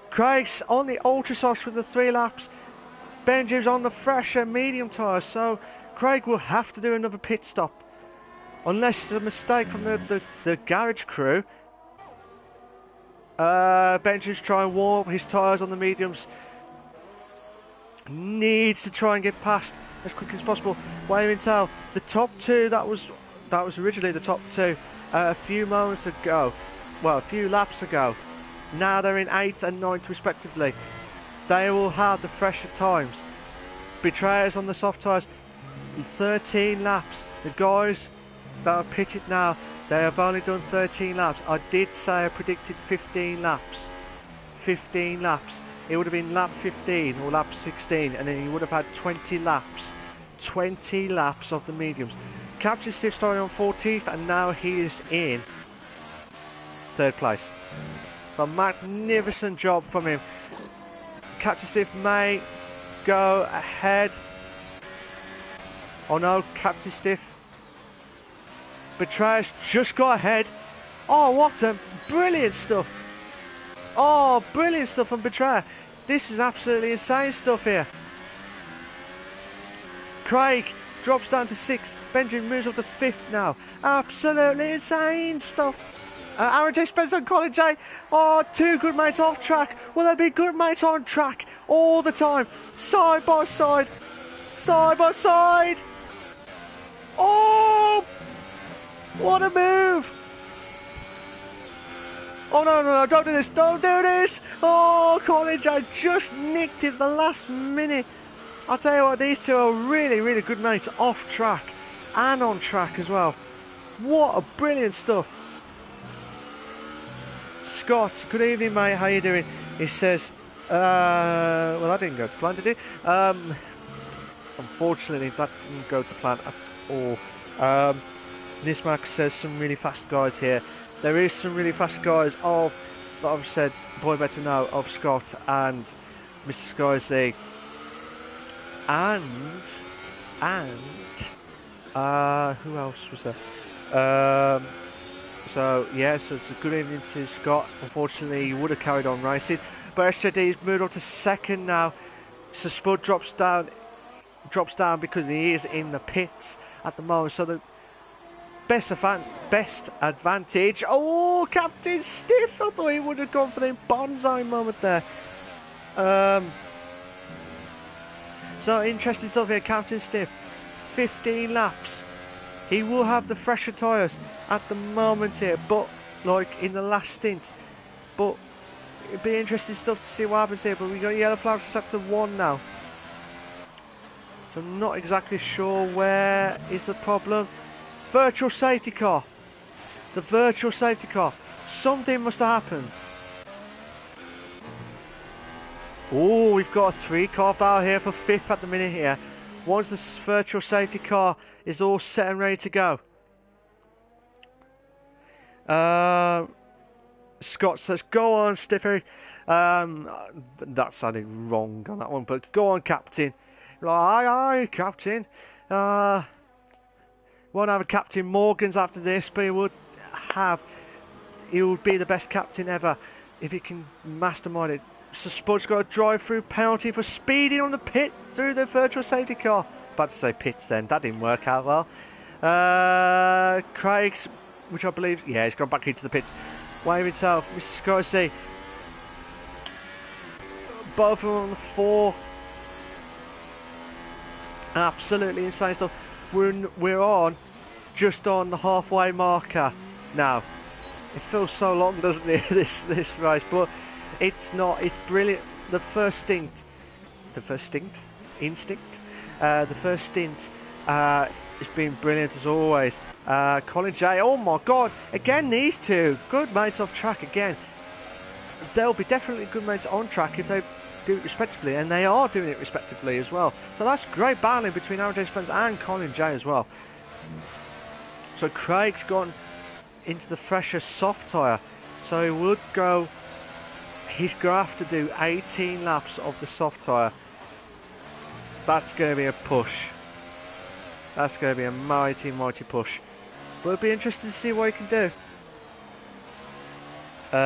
Craig's on the ultra softs with the 3 laps. Benji's on the fresher medium tyres. So Craig will have to do another pit stop, unless it's a mistake from the garage crew. Benjamin's trying to warm up his tyres on the mediums. Needs to try and get past as quickly as possible. Waving tail. The top two, that was originally the top two a few moments ago. Well, a few laps ago. Now they're in 8th and 9th respectively. They will have the fresher times. Betrayers on the soft tyres, 13 laps. The guys that are pitted now, they have only done 13 laps. I did say I predicted 15 laps. 15 laps. It would have been lap 15 or lap 16, and then he would have had 20 laps. 20 laps of the mediums. Captain Stiff started on 14th, and now he is in 3rd place. A magnificent job from him. Captain Stiff may go ahead. Oh no, Captain Stiff. Betrayers just got ahead. Oh, what a brilliant stuff. Oh, brilliant stuff from Betrayer. This is absolutely insane stuff here. Craig drops down to 6th. Benjamin moves up to 5th now. Absolutely insane stuff. Aaron J. Spencer and Colin J. Oh, two good mates off track. Will they be good mates on track all the time? Side by side. Side by side. Oh! What a move! Oh no, don't do this, don't do this! Oh, Colin J. just nicked it the last minute. I'll tell you what, these two are really, really good mates off track and on track as well. What a brilliant stuff. Scott, good evening mate, how you doing? He says, well that didn't go to plan, did it? Unfortunately that didn't go to plan at all. Nismax says some really fast guys here. There is some really fast guys of, that I've said, boy better know, of Scott and Mr. Sky Z. And who else was there? So yeah, so it's a good evening to Scott. Unfortunately, he would have carried on racing, but SJD's moved on to 2nd now. So Spud drops down because he is in the pits at the moment. So the best advantage. Oh, Captain Stiff! I thought he would have gone for the bonsai moment there. So interesting stuff here. Captain Stiff, 15 laps. He will have the fresher tyres at the moment here, but like in the last stint. But it'd be interesting stuff to see what happens here. But we got yellow flags for sector 1 now. So I'm not exactly sure where is the problem. Virtual safety car. The virtual safety car. Something must have happened. Oh, we've got a 3-car battle here for 5th at the minute here. Once this virtual safety car is all set and ready to go. Scott says, go on, Stiffy. That sounded wrong on that one, but go on, Captain. Aye, Captain. Won't have a Captain Morgan's after this, but he would be the best captain ever if he can mastermind it. So Spud's got a drive-through penalty for speeding on the pit through the virtual safety car. About to say pits then, that didn't work out well. Craig's, which I believe, yeah, he's gone back into the pits. Waving tail, Mr. Scorsese. Both of them on the 4. Absolutely insane stuff. We're on just on the halfway marker now. It feels so long, doesn't it, this race, but it's not. It's brilliant. The first stint has been brilliant as always. Colin J, oh my god, again these two good mates off track again. They'll be definitely good mates on track if they do it respectively, and they are doing it respectively as well. So that's great battling between Aaron J. Spence and Colin J as well. So Craig's gone into the fresher soft tyre, so he would go. He's going to have to do 18 laps of the soft tyre. That's going to be a push. That's going to be a mighty, mighty push. But it'll be interesting to see what he can do.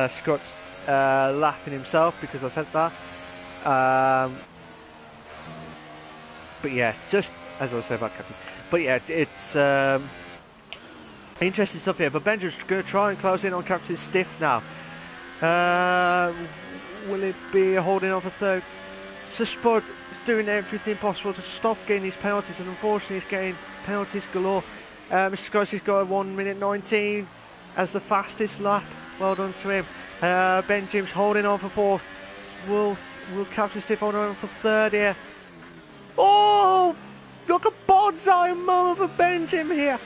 Scott's laughing himself because I said that. But yeah, just as I was saying about Captain. But yeah, it's interesting stuff here. But Benjamin's going to try and close in on Captain Stiff now. Will it be holding on for third? So Spud is doing everything possible to stop getting these penalties, and unfortunately he's getting penalties galore. Mr. Scott's got a 1 minute 19 as the fastest lap. Well done to him. Benjim's holding on for fourth. Will Captain Stiff holding on for third here. Oh, look at bonsai moment for Benjim here.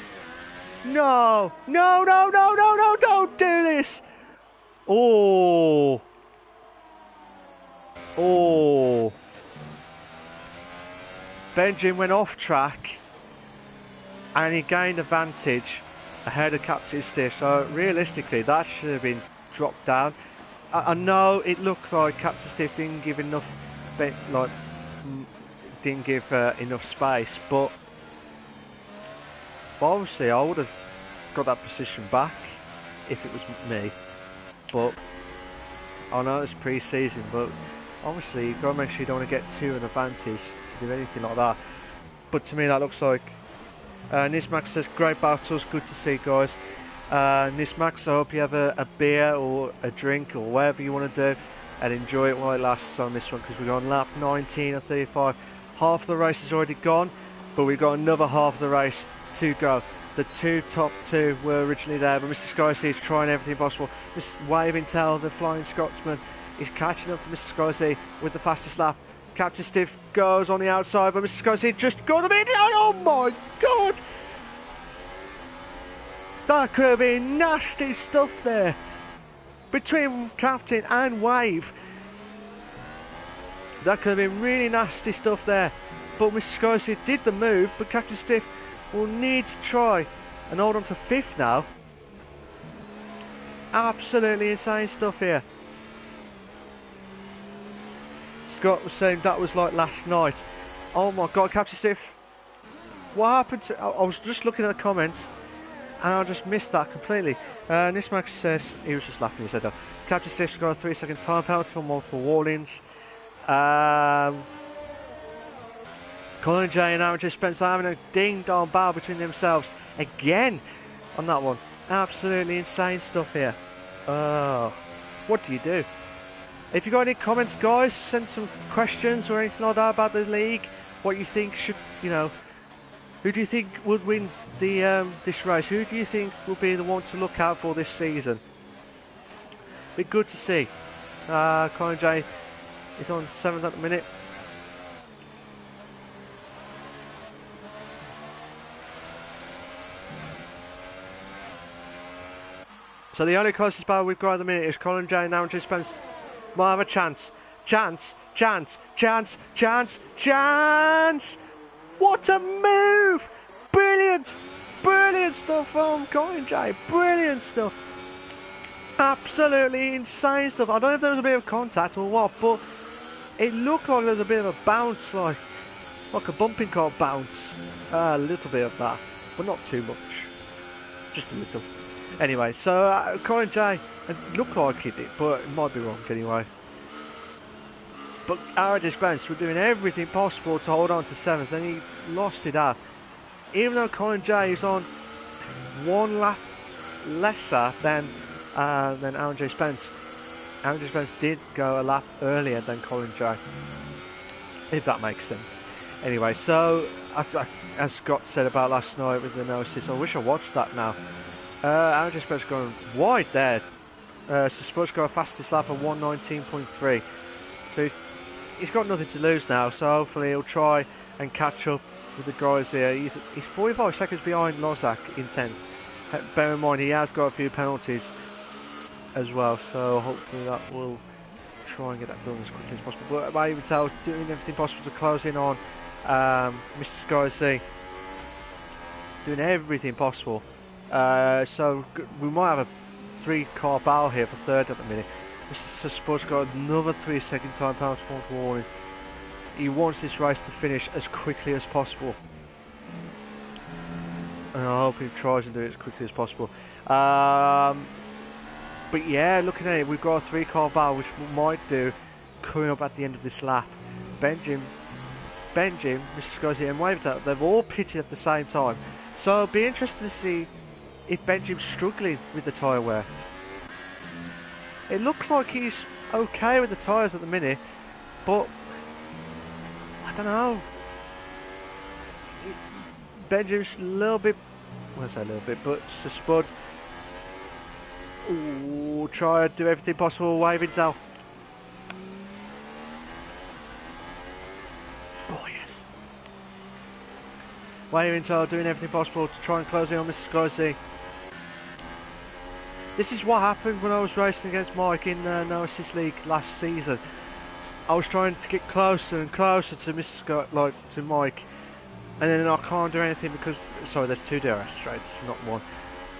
No, no, no, no, no, no, don't do this. Oh. Oh. Benjim went off track and he gained advantage ahead of Captain Stiff. So realistically, that should have been dropped down. I know it looked like Captain Stiff didn't give enough, enough space, but obviously I would have got that position back if it was me. But I know it's pre-season, but obviously you've got to make sure you don't want to get too an advantage to do anything like that. But to me that looks like Nismax says great battles, good to see guys. Nismax, I hope you have a beer or a drink or whatever you want to do and enjoy it while it lasts on this one, because we're on lap 19 of 35. Half of the race is already gone, but we've got another half of the race to go. The top two were originally there, but Mr. Scorsese is trying everything possible. Just waving tail, the Flying Scotsman is catching up to Mr. Scorsese with the fastest lap. Captain Stiff goes on the outside, but Mr. Scorsese just got a bit. Oh my god! That could have been nasty stuff there between Captain and Wave. That could have been really nasty stuff there. But Mr. Scorsese did the move, but Captain Stiff will need to try and hold on to fifth now. Absolutely insane stuff here. Scott was saying that was like last night. Oh my god, Captain Stiff. What happened to... I was just looking at the comments and I just missed that completely. Nismax says he was just laughing his head off. Captain Stiff's got a 3-second time penalty for multiple warnings. Colin J and Aaron J. Spencer having a ding-dong battle between themselves again on that one. Absolutely insane stuff here. What do you do? If you got any comments, guys, send some questions or anything like that about the league. What you think should, you know, who do you think would win the this race? Who do you think will be the one to look out for this season? Be good to see. Colin J is on 7th at the minute. So the only closest battle we've got at the minute is Colin J and Aaron J. Spence. Might have a chance. Chance! Chance! Chance! Chance! Chance! What a move! Brilliant! Brilliant stuff from Colin J. Brilliant stuff. Absolutely insane stuff. I don't know if there was a bit of contact or what, but it looked like there was a bit of a bounce, like a bumping car bounce. A little bit of that, but not too much. Just a little. Anyway, so Colin J, it looked like he did, but it might be wrong anyway. But Aaron Spence were doing everything possible to hold on to 7th, and he lost it out. Even though Colin J is on one lap lesser than Aaron J. Spence. Aaron J. Spence did go a lap earlier than Colin J, if that makes sense. Anyway, so as Scott said about last night with the analysis, I wish I watched that now. Aaron J. Spence going wide there. So Spud's got a fastest lap of 1:19.3. So he's got nothing to lose now, so hopefully he'll try and catch up with the guys here. He's 45 seconds behind Lozak in 10th. Bear in mind he has got a few penalties as well, so hopefully that will try and get that done as quickly as possible. But I even tell doing everything possible to close in on Mr. Scorsese, doing everything possible. So we might have a 3-car battle here for third at the minute. Mr. Spud's got another 3-second time penalty for warning. He wants this race to finish as quickly as possible, and I hope he tries and do it as quickly as possible. But yeah, looking at it, we've got a 3-car battle, which we might do coming up at the end of this lap. Benjim, Mr. Scorsese and Waveta, they've all pitted at the same time. So it'll be interesting to see if Benjim's struggling with the tyre wear. It looks like he's okay with the tyres at the minute, but I don't know. Benjamin's a little bit, well, I say a little bit, but it's a spud. Ooh, try to do everything possible, waving tail. Oh yes. Waving tail, doing everything possible to try and close in on Mr. Sky. This is what happened when I was racing against Mike in No Assist League last season. I was trying to get closer and closer to Mr. Scott, like to Mike, and then I can't do anything because, sorry, there's 2 DRS straights, not one.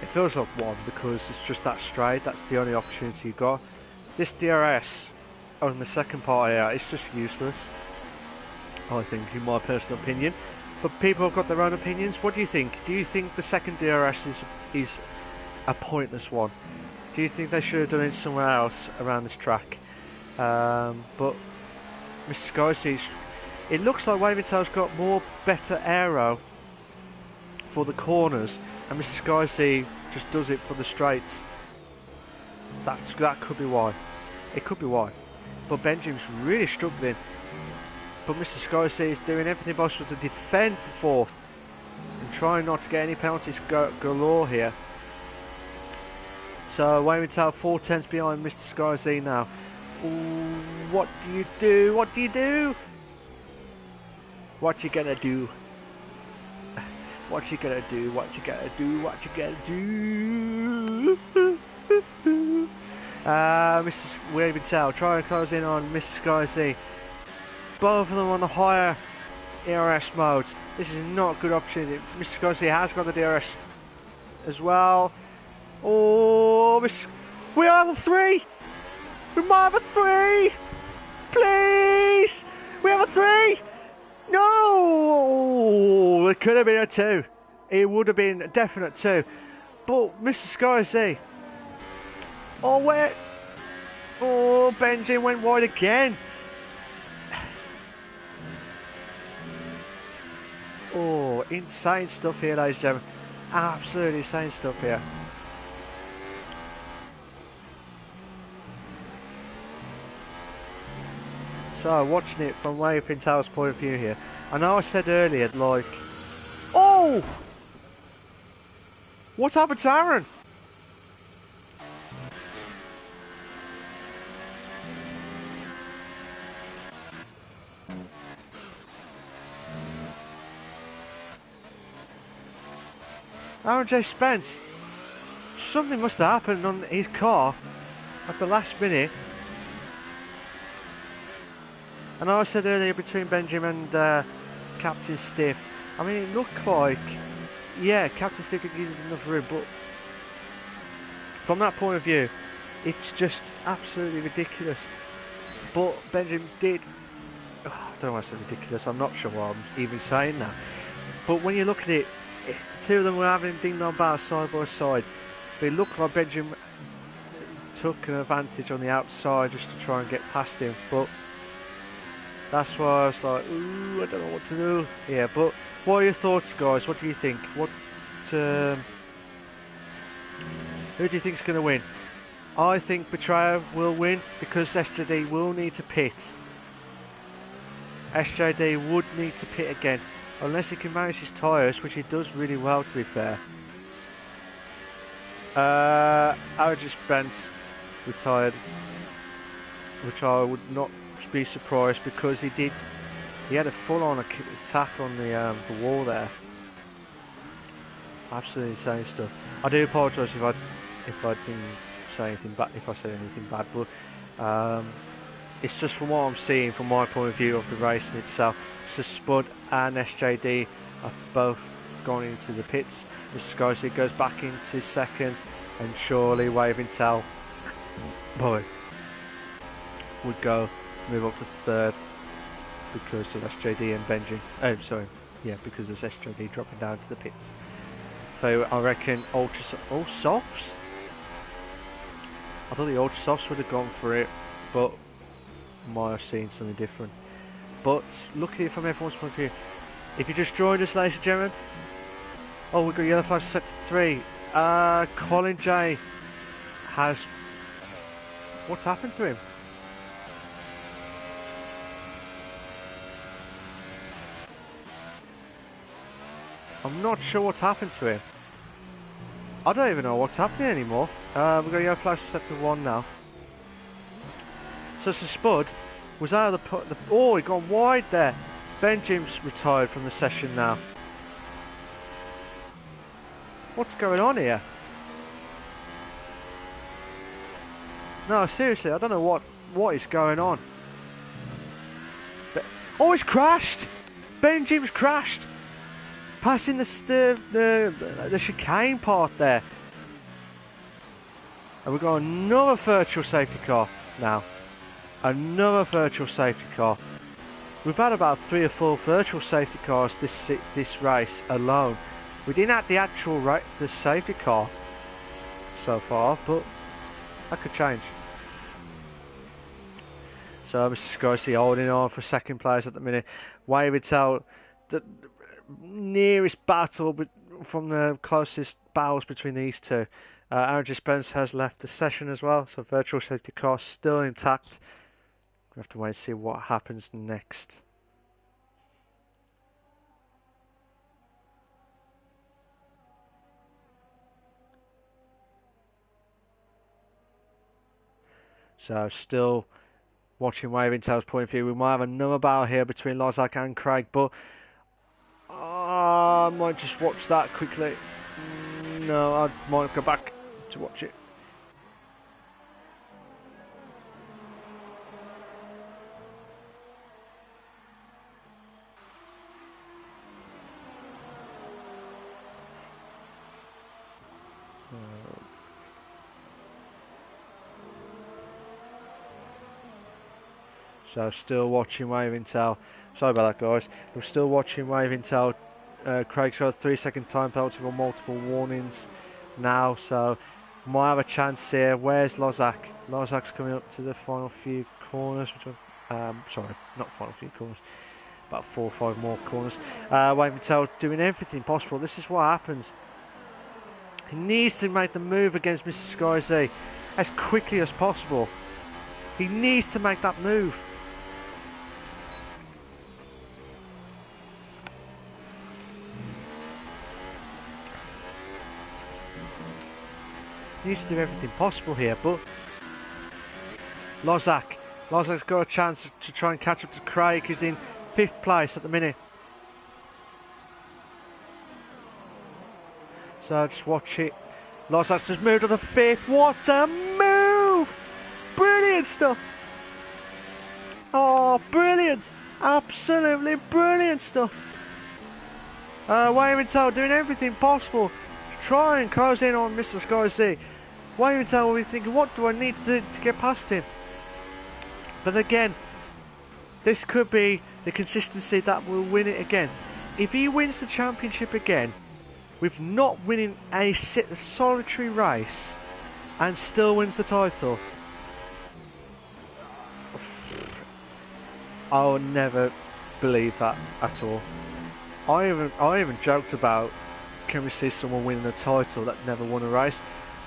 It feels like one because it's just that straight. That's the only opportunity you got. This DRS on the second part here, it's just useless, I think, in my personal opinion. But people have got their own opinions. What do you think? Do you think the second DRS is a pointless one? Do you think they should have done it somewhere else around this track? But Mr. Sky, it looks like Waving Tail's got more better aero for the corners, and Mr. Sky just does it for the straights. That could be why. It could be why. But Benjamin's really struggling. But Mr. Sky is doing everything possible to defend for 4th and trying not to get any penalties galore here. So Waving Tail 4 tenths behind Mr. Sky now. Ooh, what do you do? What do you do? What you gonna do? What you gonna do? What you gonna do? What you gonna do? Mr. Waving Tail trying to close in on Mr. Sky. Both of them on the higher ERS modes. This is not a good opportunity. Mr. Sky has got the DRS as well. Oh, we are the 3. We might have a 3. Please, we have a 3. No, it could have been a 2. It would have been a definite 2. But Mr. Sky, oh where? Oh, Benji went wide again. Oh, insane stuff here, ladies and gentlemen. Absolutely insane stuff here. So, watching it from Waving Tail's point of view here, I know I said earlier, like, oh! What happened to Aaron? Aaron J. Spence. Something must have happened on his car at the last minute. And I said earlier between Benjamin and Captain Stiff, I mean, it looked like, yeah, Captain Stiff could give enough room, but from that point of view, it's just absolutely ridiculous. But Benjamin did, I don't know why I said ridiculous, I'm not sure why I'm even saying that. But when you look at it, 2 of them were having ding-dong battles side by side. But it looked like Benjamin took an advantage on the outside just to try and get past him, but that's why I was like, ooh, I don't know what to do. Yeah, but what are your thoughts, guys? What do you think? Who do you think is going to win? I think Betrayer will win because SJD will need to pit. SJD would need to pit again, unless he can manage his tyres, which he does really well, to be fair. Aaron Spence retired, which I would not be surprised because he had a full-on attack on the wall there. Absolutely insane stuff. I do apologise if I didn't say anything bad, if I said anything bad, but it's just from what I'm seeing from my point of view of the racing itself. So Spud and SJD have both gone into the pits. Mr. Sky goes back into 2nd, and surely Waving Tail would move up to 3rd because of SJD and Benji. Oh, sorry, yeah, because of SJD dropping down to the pits. So I reckon Ultra Softs. I thought the Ultra Softs would have gone for it, but might have seen something different. But look at it from everyone's point of view. If you just joined us, ladies and gentlemen, oh, we've got yellow flash set to 3. Colin J has What's happened to him? I'm not sure what's happened to him. I don't even know what's happening anymore. We're going to go flash set to 1 now. So Spud was out of the oh, he gone wide there. Benjamin's retired from the session now. What's going on here? No, seriously, I don't know what is going on. Oh, he's crashed! Benjamin's crashed! Passing the chicane part there. And we've got another virtual safety car now. Another virtual safety car. We've had about 3 or 4 virtual safety cars this race alone. We didn't have the actual the safety car so far, but that could change. So Mr. Scorsese holding on for second place at the minute. Waving out the nearest battle from the closest battles between these two. Aaron Spence has left the session as well, so virtual safety car still intact. We have to wait and see what happens next. So still watching Waving Tail's point of view. We might have another battle here between Lozak and Craig, but I might just watch that quickly. No, I might go back to watch it. So still watching Waving Tail. Sorry about that, guys. We're still watching Waving Tail. Craig's got a 3-second time penalty for multiple warnings now, so might have a chance here. Where's Lozak? Lozak's coming up to the final few corners, which sorry, not final few corners, about 4 or 5 more corners. Waving Tail doing everything possible. This is what happens. He needs to make the move against Mr. Sky Z as quickly as possible. He needs to make that move. He needs to do everything possible here, but Lozak's got a chance to try and catch up to Craig, who's in 5th place at the minute. So just watch it. Lozak's just moved to the 5th. What a move! Brilliant stuff. Oh, brilliant! Absolutely brilliant stuff. Waving Tail doing everything possible to try and close in on Mr. Sky Z. Waving Tail will be thinking, what do I need to do to get past him? But again, this could be the consistency that will win it again. If he wins the championship again, with not winning a solitary race, and still wins the title, I would never believe that at all. I even joked about, can we see someone winning a title that never won a race?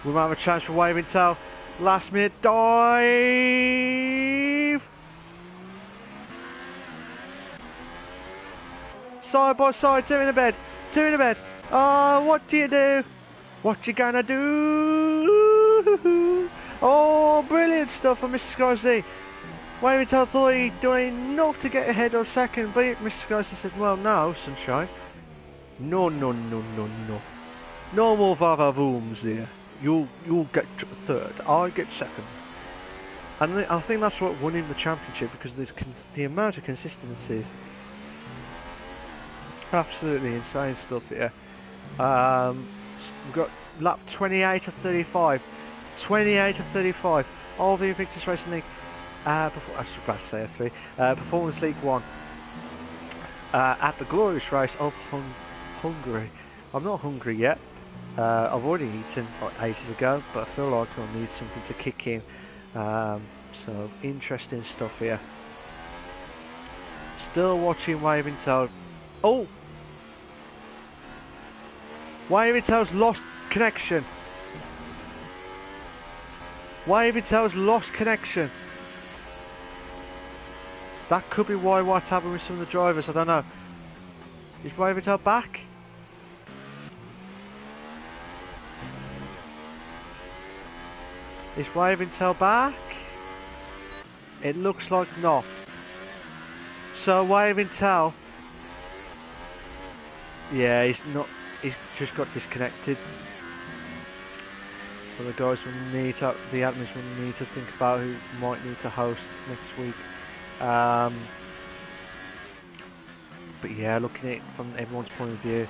We might have a chance for Waving Tail. Last minute dive. Side by side, 2 in the bed. 2 in the bed. Oh, what do you do? What you gonna do? Oh, brilliant stuff from Mr. Sky Z. Waving Tail thought he'd done enough to get ahead of second, but Mr. Sky Z said, well, no, sunshine. No. No more vavavooms here. You'll get 3rd. I get 2nd. And I think that's what won him the championship, because there's the amount of consistency. Absolutely insane stuff here. We've got lap 28 of 35. 28 of 35 of the Invictus Racing League. I was about to say F3. Performance League 1. At the glorious race of Hungary. I'm not hungry yet. I've already eaten like ages ago, but I feel like I need something to kick in. So interesting stuff here. Still watching Waving Tail. Oh! Waving Tail's lost connection. Wavingtail's lost connection. That could be what's happened with some of the drivers. I don't know. Is Wavingtail back? Is Wavingtail back? It looks like not. So Wavingtail, yeah, he's not. He's just got disconnected. So the guys will need to, the admins will need to think about who might need to host next week. But yeah, looking at it from everyone's point of view,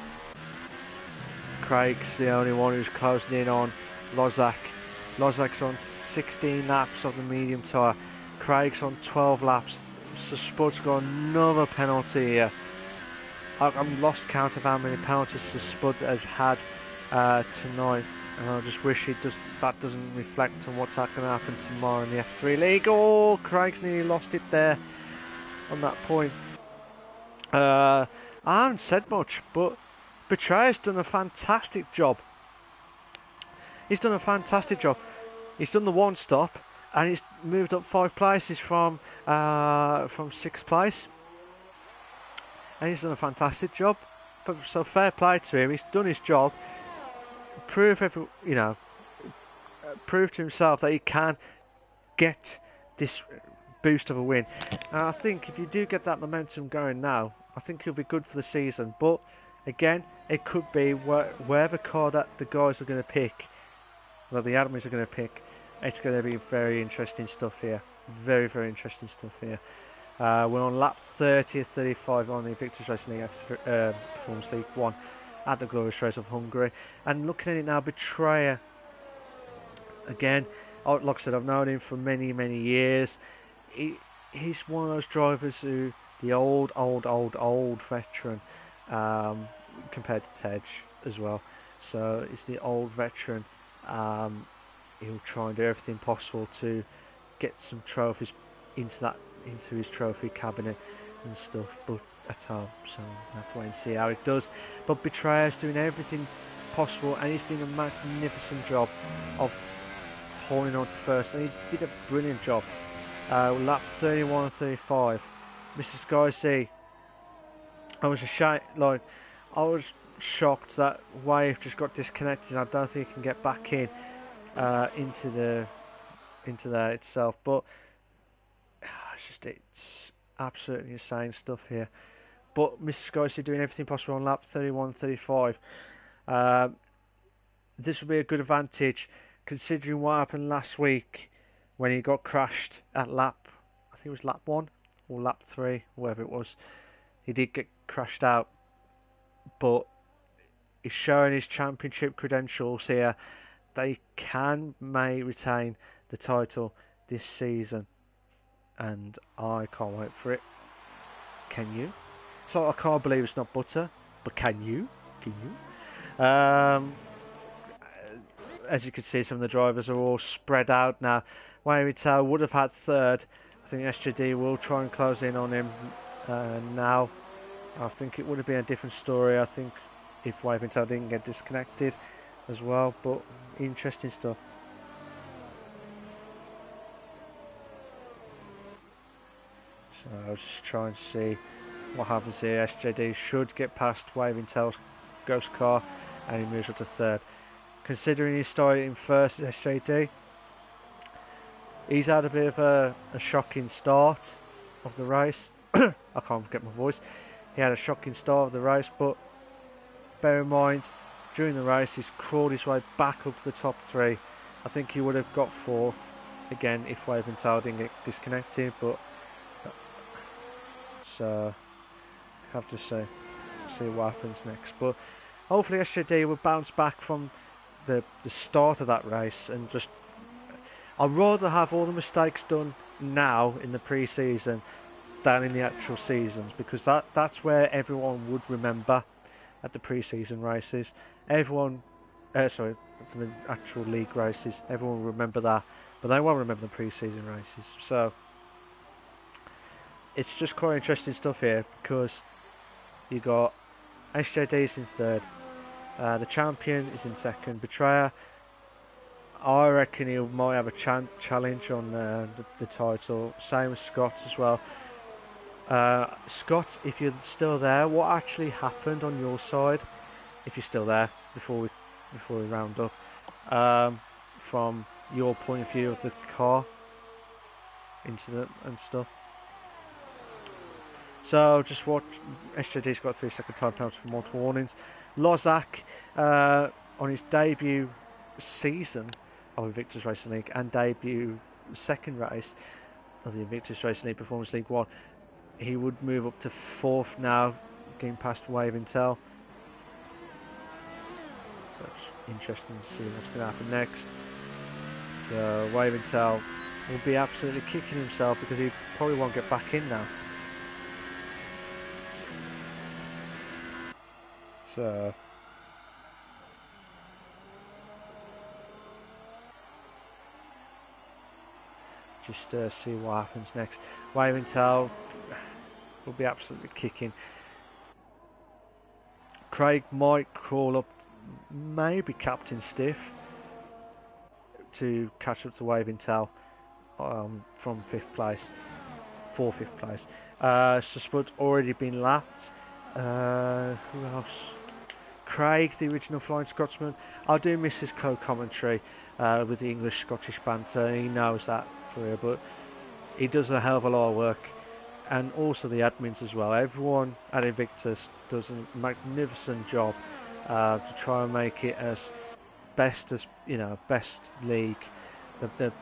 Craig's the only one who's closing in on Lozak. Lozak's on 16 laps of the medium tyre. Craig's on 12 laps. So Spud's got another penalty here. I'm lost count of how many penalties Spud has had tonight. And I just wish that doesn't reflect on what's going to happen tomorrow in the F3 League. Oh, Craig's nearly lost it there on that point. I haven't said much, but Betrayer's done a fantastic job. He's done a fantastic job. He's done the one stop, and he's moved up 5 places from 6th place. And he's done a fantastic job. So fair play to him. He's done his job. Prove to himself that he can get this boost of a win. And I think if you do get that momentum going now, I think he'll be good for the season. But again, it could be wherever car that the guys are going to pick, well, the admins are going to pick, it's going to be very interesting stuff here. Very, very interesting stuff here. We're on lap 30 of 35 on the Invictus Racing League Performance League 1 at the Glorious Race of Hungary. And looking at it now, Betrayer, again, like I said, I've known him for many, many years. He's one of those drivers who, the old veteran, compared to Tej as well. So he's the old veteran. He'll try and do everything possible to get some trophies into his trophy cabinet and stuff, but at home. So we'll have to wait and see how it does. But Betrayer's doing everything possible, and he's doing a magnificent job of holding on to first, and he did a brilliant job. Lap 31 and 35. Mrs. Garcia, I was shocked that Wave just got disconnected. I don't think he can get back in into there itself, but it's absolutely insane stuff here. But Mrs. Garcia doing everything possible on lap 31 and 35. This will be a good advantage considering what happened last week when he got crashed at lap, I think it was lap 1 or lap 3, whatever it was. He did get crashed out, but he's showing his championship credentials here. They may retain the title this season, and I can't wait for it. Can you? So I can't believe it's not butter, but can you? Can you? As you can see, some of the drivers are all spread out now. Wavingtail would have had third. I think SJD will try and close in on him now. I think it would have been a different story, I think, if Wavingtail didn't get disconnected as well, but interesting stuff. So I was just trying to see what happens here. SJD should get past Wavingtail's ghost car, and he moves up to third. Considering he started in first, SJD, he's had a bit of a shocking start of the race. I can't get my voice. He had a shocking start of the race, but bear in mind, during the race, he's crawled his way back up to the top 3. I think he would have got 4th again if Wavingtail didn't get disconnected, but so have to see what happens next. But hopefully SJD will bounce back from the start of that race, and just, I'd rather have all the mistakes done now in the pre-season than in the actual seasons, because that's where everyone would remember at the pre-season races. Everyone, for the actual league races, everyone will remember that, but they won't remember the pre-season races. So it's just quite interesting stuff here, because you got SJD's in third, the champion is in second. Betrayer, I reckon he might have a challenge on the title. Same as Scott as well. Scott, if you're still there, what actually happened on your side? If you're still there, before we round up, from your point of view of the car incident and stuff. So just watch. SJD's got 3-second time penalty for multiple warnings. Lozak, on his debut season of Invictus Racing League and debut second race of the Invictus Racing League Performance League 1, he would move up to 4th now, getting past Wave Intel. So it's interesting to see what's going to happen next. So Wave Intel will be absolutely kicking himself because he probably won't get back in now. So just see what happens next. Wave Intel will be absolutely kicking. Craig might crawl up, maybe Captain Stiff, to catch up to Wave Intel from 5th place, 4th place. Spud's already been lapped. Who else? Craig, the original Flying Scotsman. I do miss his co-commentary with the English-Scottish banter. He knows that for real, but he does a hell of a lot of work, and also the admins as well. Everyone at Invictus does a magnificent job to try and make it as best as best league, the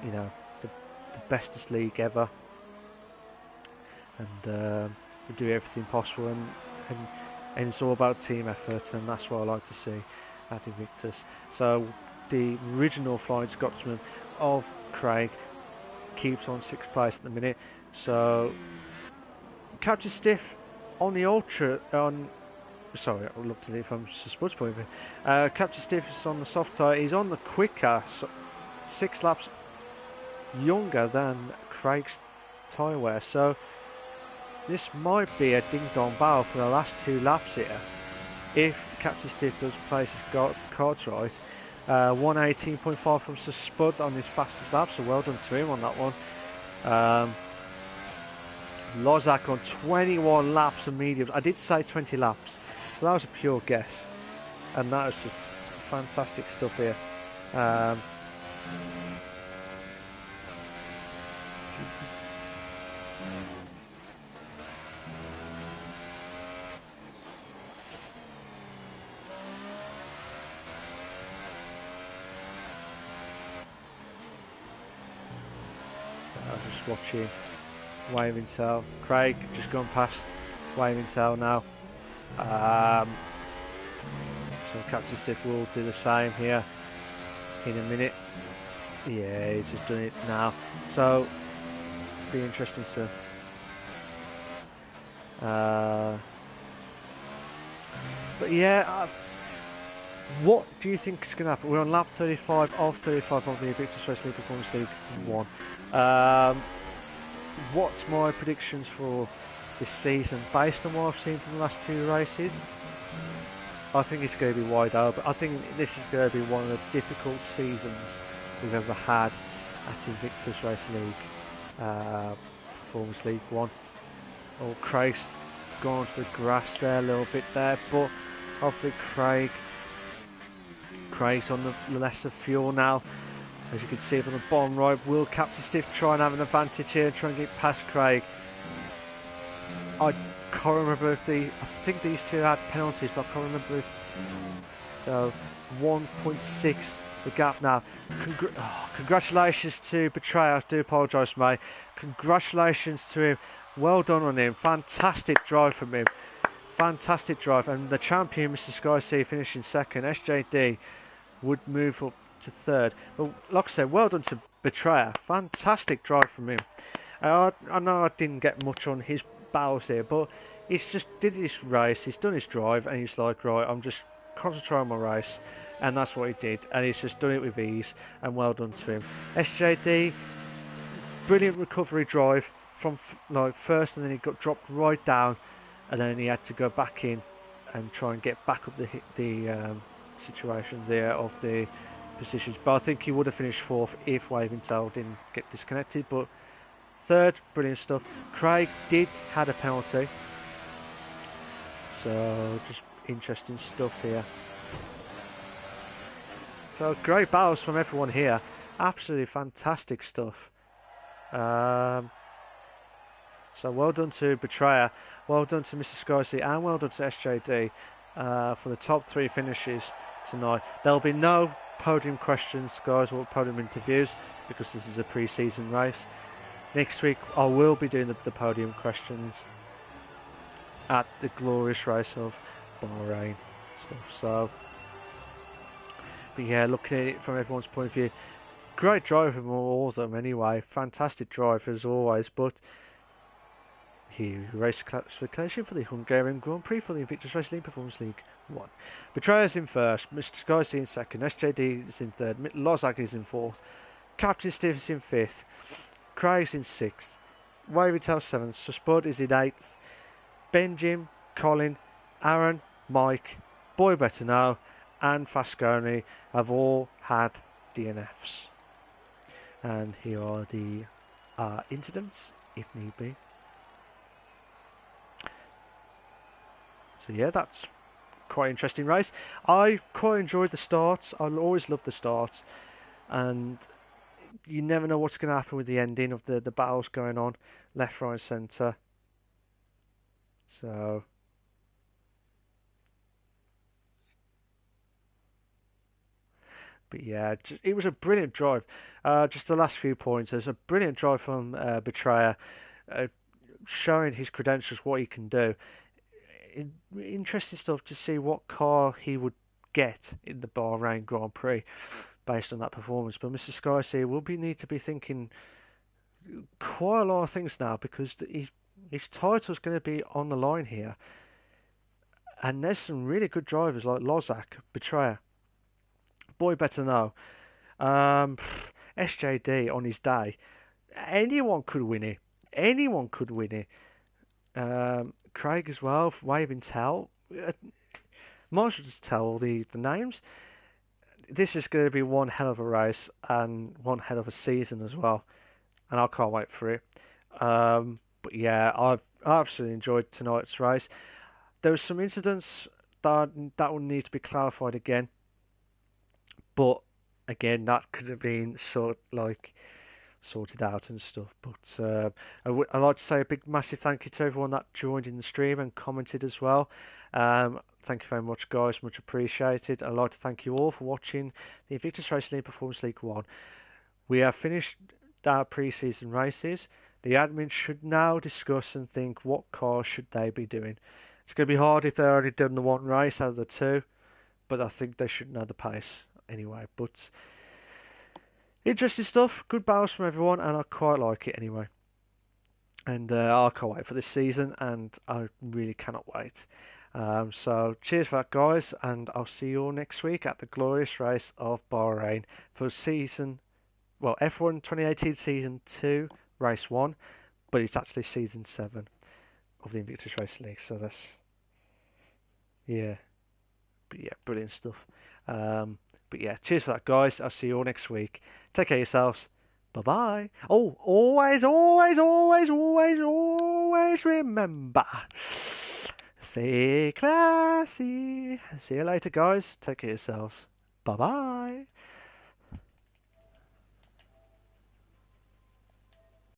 bestest league ever, and we do everything possible, and it's all about team effort, and that's what I like to see at Invictus. So the original Flying Scotsman of Craig keeps on 6th place at the minute. So Captain Stiff on the ultra sorry, I looked at it from Spud's point of view. Captain Stiff is on the soft tyre. He's on the quicker, 6 laps younger than Craig's tyre wear. So this might be a ding-dong battle for the last 2 laps here, if Captain Stiff does place his cards right. 118.5 from Sir Spud on his fastest lap, so well done to him on that one. Lozak on 21 laps of mediums. I did say 20 laps, so that was a pure guess, and that is just fantastic stuff here. Just watching Wave Intel. Craig just gone past Wave Intel now. So Captain Stiff will do the same here in a minute. Yeah, he's just doing it now. So be interesting to but yeah, what do you think is going to happen? We're on lap 35 of the Invictus Racing League Performance League 1. What's my predictions for this season based on what I've seen from the last 2 races? I think it's going to be wide open. I think this is going to be one of the difficult seasons we've ever had at Invictus Racing League Performance League 1. Oh, Craig's gone onto the grass there a little bit there, but hopefully Craig's on the lesser fuel now. As you can see from the bottom right, will Captain Stiff try and have an advantage here and try and get past Craig? I can't remember if I think these 2 had penalties, but I can't remember if... So, 1.6 the gap now. Congratulations to Betrayer. I do apologise, mate. Congratulations to him. Well done on him. Fantastic drive from him. Fantastic drive. And the champion, Mr. Sky C, finishing 2nd. SJD would move up to 3rd. But like I said, well done to Betrayer. Fantastic drive from him. I know I didn't get much on his battles here, but he's just did his race, he's done his drive, and he's like, right, I'm just concentrating on my race, and that's what he did, and he's just done it with ease, and well done to him. SJD, brilliant recovery drive from like first, and then he got dropped right down, and then he had to go back in and try and get back up the situations there of the positions. But I think he would have finished fourth if Waving Tail didn't get disconnected. But third, brilliant stuff. Craig did had a penalty, so just interesting stuff here. So great battles from everyone here. Absolutely fantastic stuff. So well done to Betrayer, well done to Mr. Scorsese, and well done to SJD for the top 3 finishes tonight. There'll be no podium questions, guys, or podium interviews, because this is a pre-season race. Next week I will be doing the podium questions at the glorious race of Bahrain stuff. So, but yeah, looking at it from everyone's point of view, great drive from all of them anyway. Fantastic drive as always. But here, race classification for the Hungarian Grand Prix for the Invictus Racing Performance League 1. Betrayer's in first, Mr. Scorsese in second, SJD is in third, Lozak is in fourth, Captain Stevens in fifth, Craig's in sixth, Wavy Tail seventh, so Spud is in eighth, Benjim, Colin, Aaron, Mike, Boy Better Know, and Fasconi have all had DNFs. And here are the incidents, if need be. So yeah, that's quite an interesting race. I quite enjoyed the starts. I always love the starts, and you never know what's going to happen with the ending of the battles going on left, right, centre. So but yeah, it was a brilliant drive. Just the last few pointers, a brilliant drive from Betrayer, showing his credentials, what he can do. Interesting stuff to see what car he would get in the Bahrain Grand Prix based on that performance. But Mr. Scorsese will need to be thinking quite a lot of things now, because his title's going to be on the line here. And there's some really good drivers like Lozak, Betrayer, Boy Better Know, SJD on his day. Anyone could win it. Anyone could win it. Craig as well, Waving Tail. Might as well just tell all the names. This is going to be one hell of a race and one hell of a season as well. And I can't wait for it. But yeah, I absolutely enjoyed tonight's race. There were some incidents that will need to be clarified again. But again, that could have been sorted out and stuff. But I'd like to say a big, massive thank you to everyone that joined in the stream and commented as well. Thank you very much, guys. Much appreciated. I'd like to thank you all for watching the Invictus Racing League Performance League 1. We have finished our pre-season races. The admin should now discuss and think what cars should they be doing. It's going to be hard if they've already done the one race out of the two, but I think they should know the pace anyway. But interesting stuff, good battles from everyone, and I quite like it anyway. And I can't wait for this season, and I really cannot wait. So cheers for that, guys, and I'll see you all next week at the glorious race of Bahrain for F1 2018 Season 2, Race 1, but it's actually Season 7 of the Invictus Racing League, so that's, yeah, but yeah, brilliant stuff. But yeah, cheers for that, guys. I'll see you all next week. Take care of yourselves. Bye-bye. Oh, always remember, stay classy. See you later, guys. Take care of yourselves. Bye-bye.